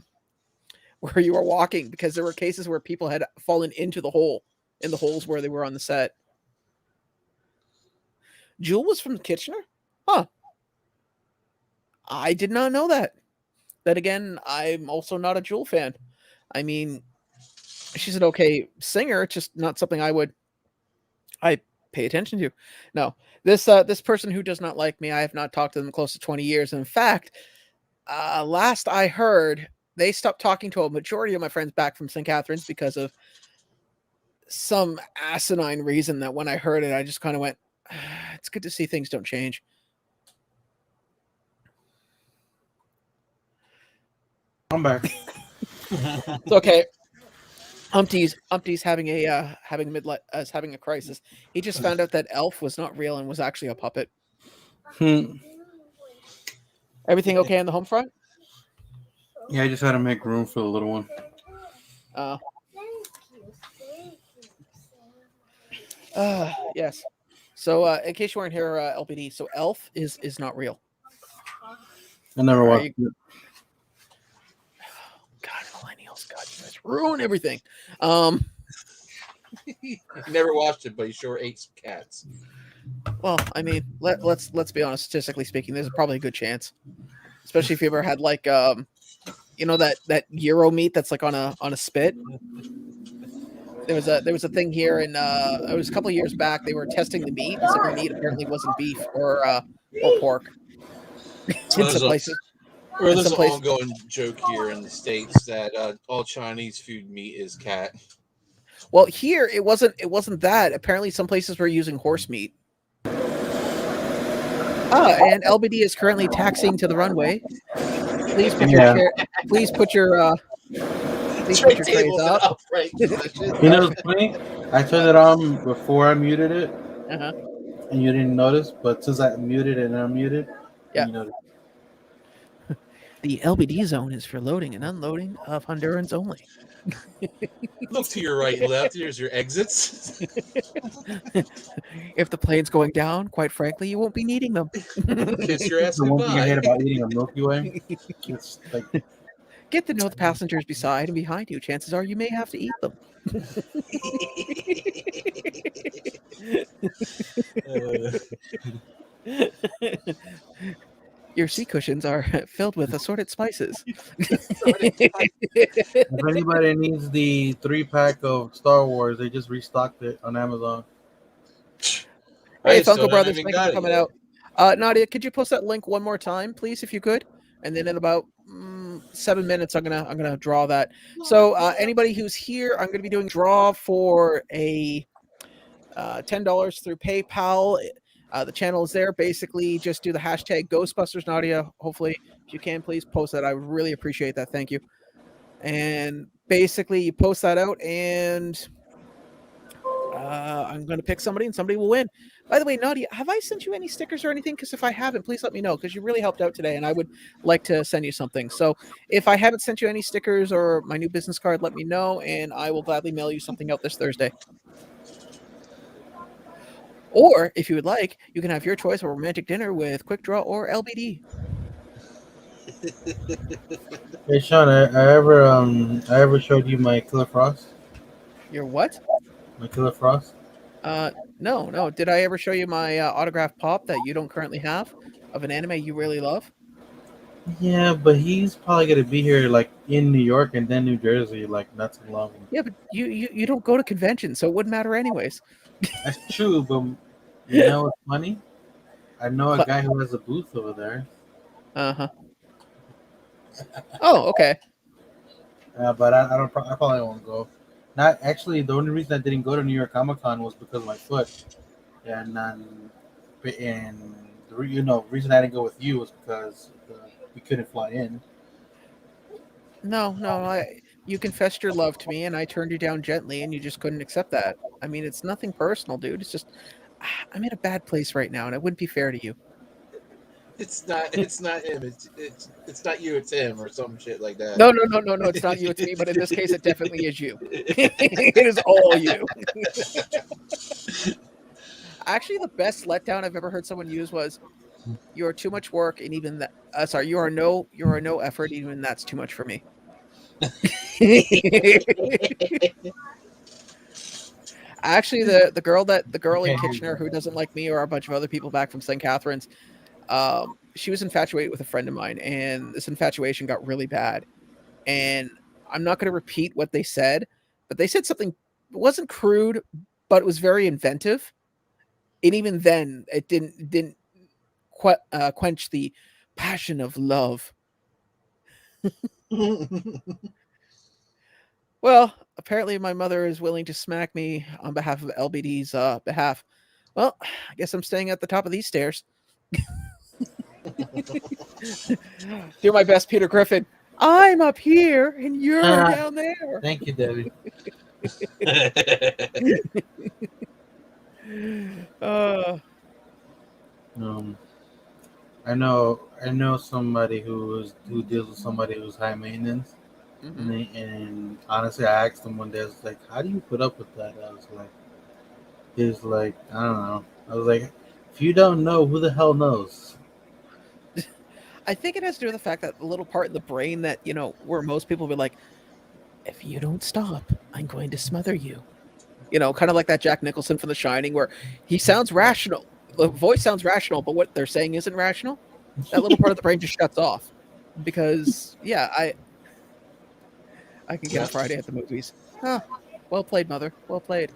walking, because there were cases where people had fallen into the holes where they were on the set. Jewel was from Kitchener? Huh. I did not know that. Then again, I'm also not a Jewel fan. I mean, she's an okay singer, just not something I pay attention to. No, this person who does not like me, I have not talked to them close to 20 years. And in fact, last I heard, they stopped talking to a majority of my friends back from St. Catharines because of some asinine reason that when I heard it, I just kind of went, it's good to see things don't change. I'm back. It's okay. Umpty's having a crisis. He just found out that Elf was not real and was actually a puppet. Everything okay on the home front? Yeah, I just had to make room for the little one. Yes. So, in case you weren't here, LBD, so Elf is not real. I never watched it. God, millennials, God, you guys ruin everything. Never watched it, but he sure ate some cats. Well, I mean, let's be honest. Statistically speaking, there's probably a good chance, especially if you ever had like that gyro meat that's like on a spit. There was a thing here, and it was a couple of years back. They were testing the meat. Some of the meat apparently wasn't beef or pork. In some places. Or there's an ongoing joke here in the States that all Chinese food meat is cat. Well, here it wasn't that. Apparently, some places were using horse meat. And LBD is currently taxiing to the runway. Please put your trays up. You know what's funny? I turned it on before I muted it, and you didn't notice. But since I muted and unmuted, yeah. You noticed. The LBD zone is for loading and unloading of Hondurans only. Look to your right and left. Here's your exits. If the plane's going down, quite frankly, you won't be needing them. Kiss your ass The one thing I hate goodbye. about eating a Milky Way, it's like Get to know the passengers beside and behind you. Chances are you may have to eat them. Your seat cushions are filled with assorted spices. if anybody needs the 3-pack of Star Wars, they just restocked it on Amazon. Hey, Funko Brothers, thank you for coming out. Nadia, could you post that link one more time, please, if you could? And then in about 7 minutes, I'm gonna draw that. So anybody who's here, I'm gonna be doing draw for a $10 through PayPal. The channel is there. Basically, just do the hashtag Ghostbusters Nadia. Hopefully, if you can, please post that. I would really appreciate that. Thank you. And basically, you post that out, and I'm going to pick somebody, and somebody will win. By the way, Nadia, have I sent you any stickers or anything? Because if I haven't, please let me know, because you really helped out today, and I would like to send you something. So if I haven't sent you any stickers or my new business card, let me know, and I will gladly mail you something out this Thursday. Or, if you would like, you can have your choice of a romantic dinner with Quick Draw or LBD. Hey Sean, I ever showed you my Killer Frost? Your what? My Killer Frost? No. Did I ever show you my autograph pop that you don't currently have of an anime you really love? Yeah, but he's probably gonna be here like in New York and then New Jersey, like not too long. Yeah, but you don't go to conventions, so it wouldn't matter anyways. That's true, but you know what's funny? I know a guy who has a booth over there. Uh-huh. Oh, okay. But I don't. I probably won't go. Not actually. The only reason I didn't go to New York Comic Con was because of my foot, and the reason I didn't go with you was because we couldn't fly in. No, you confessed your love to me, and I turned you down gently, and you just couldn't accept that. I mean, it's nothing personal, dude. It's just I'm in a bad place right now, and it wouldn't be fair to you. It's not him. It's not you. It's him or some shit like that. No. It's not you. It's me. But in this case, it definitely is you. It is all you. Actually, the best letdown I've ever heard someone use was, "You are too much work, and even that. Sorry, you are no effort. Even that's too much for me." Actually, the girl in Kitchener who doesn't like me or a bunch of other people back from St. Catharines, she was infatuated with a friend of mine, and this infatuation got really bad. And I'm not going to repeat what they said, but they said something. It wasn't crude, but it was very inventive. And even then, it didn't quench the passion of love. Well, apparently my mother is willing to smack me on behalf of LBD's behalf. Well, I guess I'm staying at the top of these stairs. Do my best, Peter Griffin. I'm up here and you're down there. Thank you, Debbie. I know somebody who deals with somebody who's high maintenance, and honestly, I asked him one day, I was like, "How do you put up with that?" He's like, "I don't know." I was like, "If you don't know, who the hell knows?" I think it has to do with the fact that the little part in the brain that, where most people be like, if you don't stop, I'm going to smother you. Kind of like that Jack Nicholson from The Shining, where he sounds rational. The voice sounds rational, but what they're saying isn't rational. That little part of the brain just shuts off. Because, yeah, I can get a Friday at the movies. Huh. Well played, mother. Well played.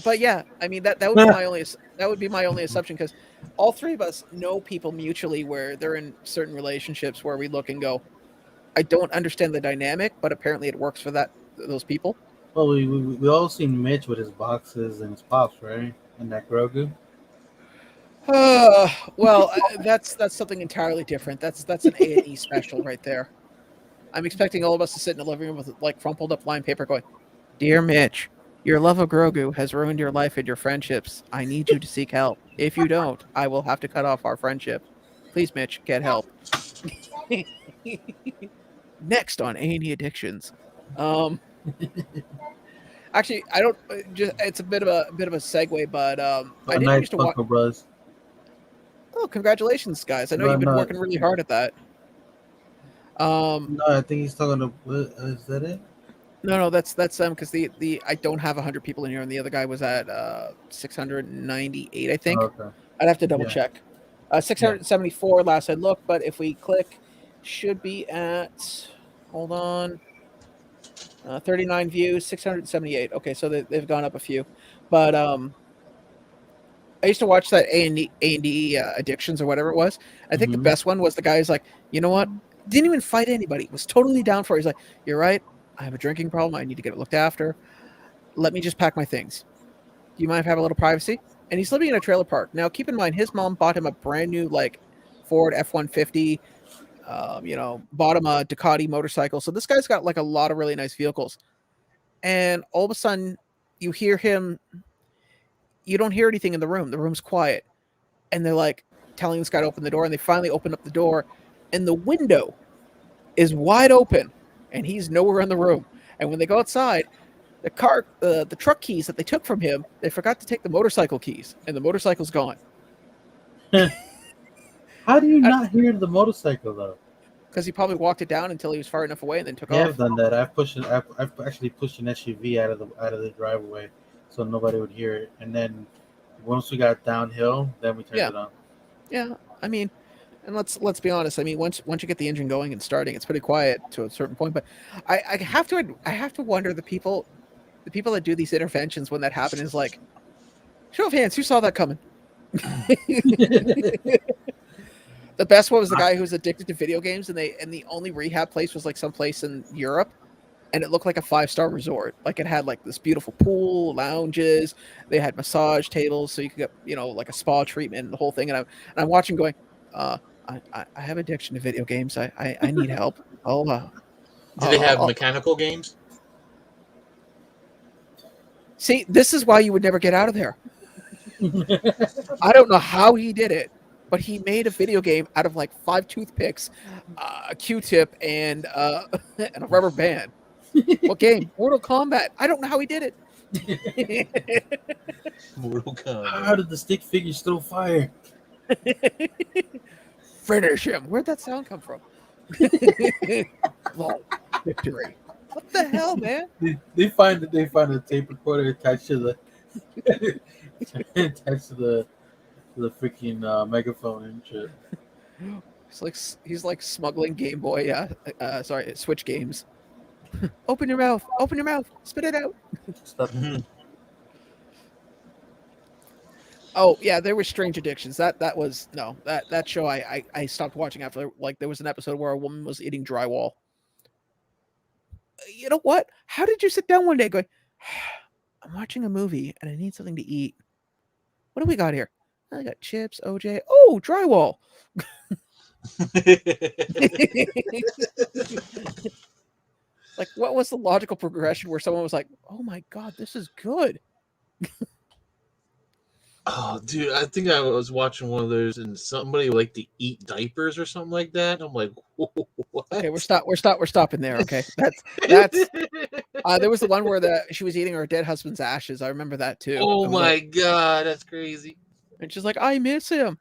But yeah, I mean that would be my only assumption, because all three of us know people mutually where they're in certain relationships where we look and go, I don't understand the dynamic, but apparently it works for those people. Well, we all seen Mitch with his boxes and his pops, right? And that Grogu. Well, that's something entirely different. That's an A&E special right there. I'm expecting all of us to sit in the living room with like crumpled up line paper going, "Dear Mitch, your love of Grogu has ruined your life and your friendships. I need you to seek help. If you don't, I will have to cut off our friendship. Please, Mitch, get help." Next on A&E Addictions. Actually, I don't. It's a bit of a segue, but I didn't used to watch. Bros. Oh, congratulations, guys! I know you've been working really hard at that. No, I think he's talking to. Is that it? No, that's because the I don't have 100 people in here, and the other guy was at 698, I think. Oh, okay. I'd have to double check. 674 last I looked, but if we click, should be at. Hold on. 39 views, 678. Okay, so they've gone up a few, but I used to watch that A&D Addictions or whatever it was. I think the best one was the guy who's like, you know what? Didn't even fight anybody. Was totally down for it. He's like, you're right. I have a drinking problem. I need to get it looked after. Let me just pack my things. Do you mind if I have a little privacy? And he's living in a trailer park. Now, keep in mind, his mom bought him a brand new Ford F-150. Bought him a Ducati motorcycle. So this guy's got a lot of really nice vehicles. And all of a sudden, you hear him. You don't hear anything in the room. The room's quiet. And they're telling this guy to open the door. And they finally open up the door. And the window is wide open. And he's nowhere in the room. And when they go outside, the truck keys that they took from him, they forgot to take the motorcycle keys. And the motorcycle's gone. How do you not hear the motorcycle though? Because he probably walked it down until he was far enough away and then took off. I've done that. I've actually pushed an SUV out of the driveway so nobody would hear it. And then once we got downhill, then we turned it on. Yeah, I mean, and let's be honest. I mean, once you get the engine going and starting, it's pretty quiet to a certain point. But I have to wonder the people that do these interventions when that happens is show of hands, who saw that coming? The best one was the guy who was addicted to video games, and the only rehab place was like someplace in Europe, and it looked like a 5-star resort. Like it had like this beautiful pool, lounges, they had massage tables, so you could get like a spa treatment and the whole thing. And I'm watching, going, I have addiction to video games. I need help. Do they have mechanical games? See, this is why you would never get out of there. I don't know how he did it, but he made a video game out of like 5 toothpicks, a Q-tip, and a rubber band. What game? Mortal Kombat. I don't know how he did it. Mortal Kombat. How did the stick figures throw fire? Finish him. Where'd that sound come from? Well, victory. What the hell, man? They find a tape recorder attached to the the freaking megaphone and shit. He's like smuggling Game Boy. Switch games. Open your mouth. Open your mouth. Spit it out. Oh yeah, there were strange addictions. That show I stopped watching after, like, there was an episode where a woman was eating drywall. You know what? How did you sit down one day going, I'm watching a movie and I need something to eat. What do we got here? I got chips, OJ. Oh, drywall. Like, what was the logical progression where someone was like, oh my God, this is good? Oh, dude, I think I was watching one of those, and somebody liked to eat diapers or something like that. I'm like, what? Okay, we're stopping there. Okay, that's. There was the one where she was eating her dead husband's ashes. I remember that too. Oh my God, that's crazy. And she's like, I miss him.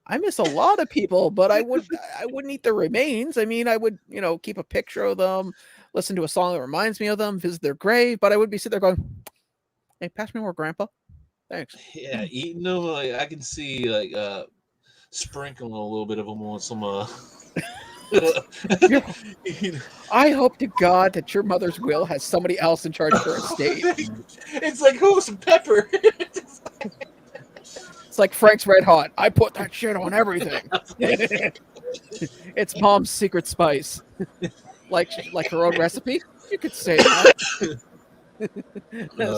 I miss a lot of people, but I wouldn't eat their remains. I mean, I would, keep a picture of them, listen to a song that reminds me of them, visit their grave, but I would be sitting there going, hey, pass me more, Grandpa. Thanks. Yeah, eating them, like, I can see, like, sprinkling a little bit of them on some, I hope to God that your mother's will has somebody else in charge of her estate. It's like, oh, some pepper. It's like Frank's Red Hot. I put that shit on everything. It's Mom's secret spice. Like her own recipe? You could say that.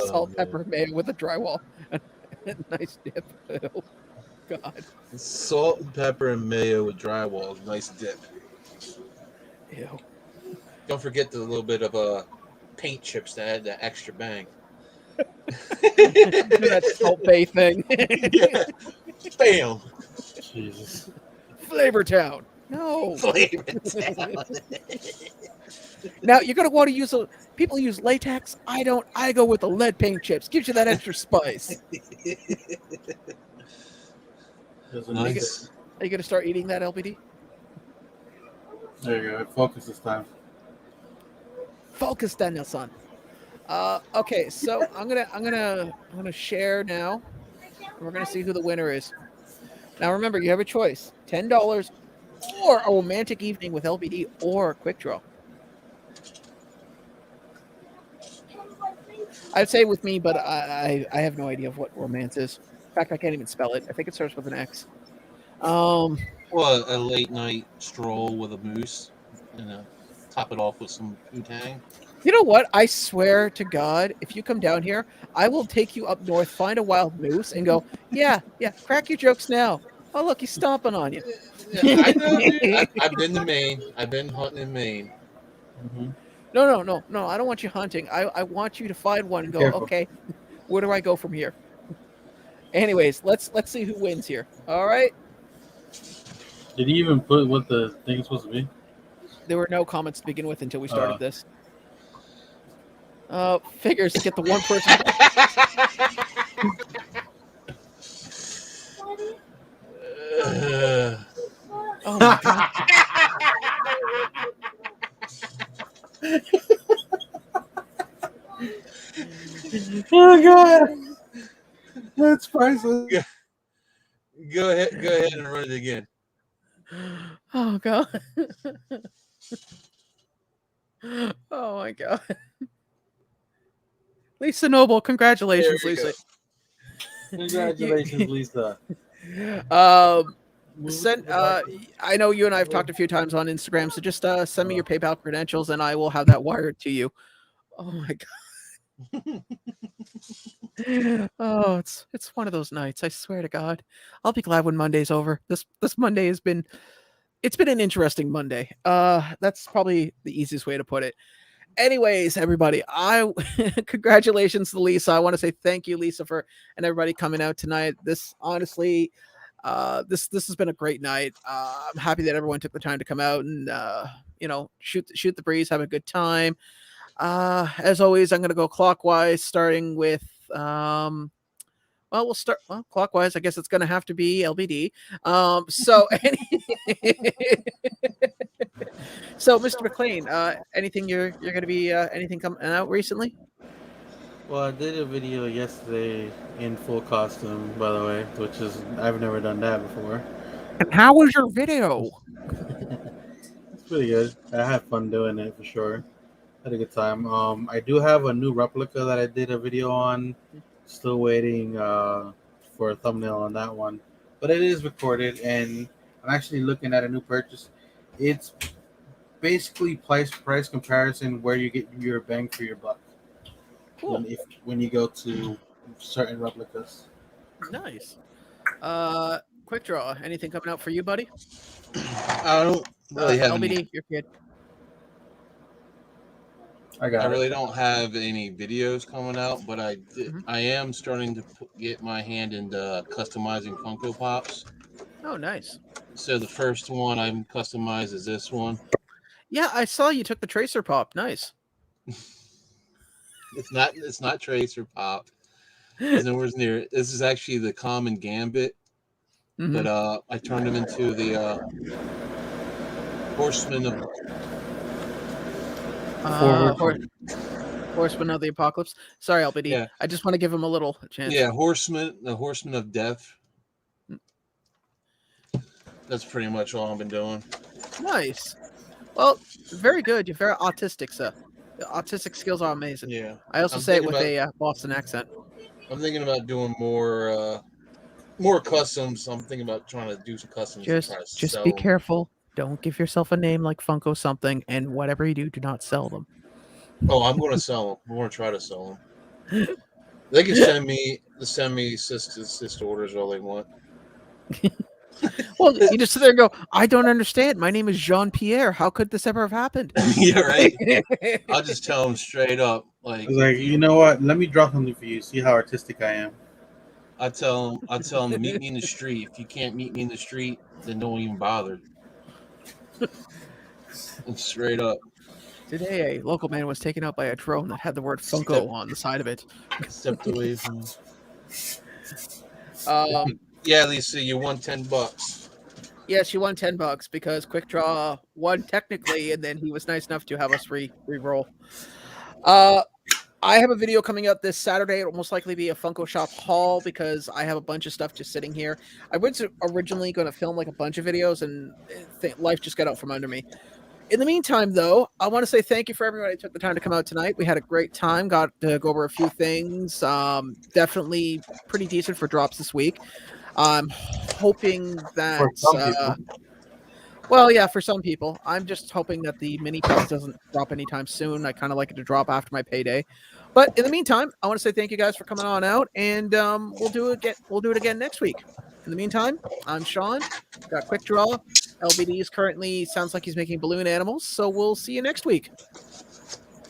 Salt, pepper, mayo with a drywall. Nice dip. Oh, God. Salt and pepper and mayo with drywall. Nice dip. Ew. Don't forget the little bit of paint chips that add that extra bang. That Salt Bay thing. Yeah. Bam. Jesus. Flavor Town. No. Flavor Town. Now you're gonna want to use people use latex. I don't. I go with the lead paint chips. Gives you that extra spice. Nice. Are you gonna start eating that, LBD? There you go. Focus this time. Focus, Daniel-san. Okay, so I'm gonna share now. We're gonna see who the winner is. Now remember, you have a choice: $10 or a romantic evening with LBD or a quick draw. I'd say with me, but I have no idea of what romance is. In fact, I can't even spell it. I think it starts with an X. Well, a late night stroll with a moose, top it off with some Wu-Tang. You know what? I swear to God, if you come down here, I will take you up north, find a wild moose, and go, yeah, crack your jokes now. Oh, look, he's stomping on you. Yeah, I know, dude. I've been to Maine. I've been hunting in Maine. Mm-hmm. No. I don't want you hunting. I want you to find one and go, Careful. okay, where do I go from here? Anyways, let's see who wins here. All right. Did he even put what the thing is supposed to be? There were no comments to begin with until we started this. Figures to get the one person. Oh my God. Oh God, that's priceless. Go ahead and run it again. Oh God. Oh my God. Lisa Noble, congratulations, There we Lisa. Congratulations, Lisa. Send. I know you and I have talked a few times on Instagram, so just send me your PayPal credentials, and I will have that wired to you. Oh my god. Oh, it's one of those nights. I swear to God, I'll be glad when Monday's over. This Monday has been. It's been an interesting Monday. That's probably the easiest way to put it. Anyways, everybody, congratulations to Lisa. I want to say thank you, Lisa, and everybody coming out tonight. This honestly, this has been a great night. I'm happy that everyone took the time to come out and shoot the breeze, have a good time. As always, I'm gonna go clockwise, starting with we'll start clockwise. I guess it's gonna have to be LBD. So Mr. McLean, anything you're gonna be anything coming out recently? Well, I did a video yesterday in full costume, by the way, which is I've never done that before. And how was your video? It's pretty good. I had fun doing it for sure. Had a good time. I do have a new replica that I did a video on. Still waiting for a thumbnail on that one, but it is recorded, and I'm actually looking at a new purchase. It's basically price comparison where you get your bang for your buck. Cool. When you go to certain replicas. Nice. Quick draw. Anything coming out for you, buddy? I don't really have LBD, any. you're good. I really don't have any videos coming out, but I am starting to get my hand into customizing Funko Pops. Oh, nice. So the first one I'm customized is this one. Yeah, I saw you took the Tracer Pop. Nice. It's not Tracer Pop. It's nowhere near. This is actually the common Gambit, but I turned him into the Horseman of. Horseman of the Apocalypse. Sorry, LBD. Yeah. I just want to give him a little chance. Yeah, the Horseman of Death. That's pretty much all I've been doing. Nice. Well, very good. You're very autistic, sir. The autistic skills are amazing. Yeah. I also say it with a Boston accent. I'm thinking about doing more customs. I'm thinking about trying to do some customs. Just be careful. Don't give yourself a name like Funko something, and whatever you do not sell them. Oh, I'm going to sell them. I'm going to try to sell them. They can send me sister orders all they want. Well, you just sit there and go, I don't understand. My name is Jean-Pierre. How could this ever have happened? Yeah, right. I'll just tell them straight up. Like, you know what? Let me draw something for you. See how artistic I am. I tell them to meet me in the street. If you can't meet me in the street, then don't even bother. Straight up. Today, a local man was taken out by a drone that had the word Funko on the side of it. Stepped away from. Yeah, Lisa, you won $10. Yes, you won $10 because Quick Draw won technically, and then he was nice enough to have us re-roll. I have a video coming out this Saturday. It will most likely be a Funko Shop haul because I have a bunch of stuff just sitting here. I was originally going to film like a bunch of videos, and life just got out from under me. In the meantime, though, I want to say thank you for everybody who took the time to come out tonight. We had a great time. Got to go over a few things. Definitely pretty decent for drops this week. I'm hoping that... For some people. I'm just hoping that the mini press doesn't drop anytime soon. I kind of like it to drop after my payday. But in the meantime, I want to say thank you guys for coming on out, and we'll do it again next week. In the meantime, I'm Sean. Got Quick Draw. LBD is currently sounds like he's making balloon animals, so we'll see you next week.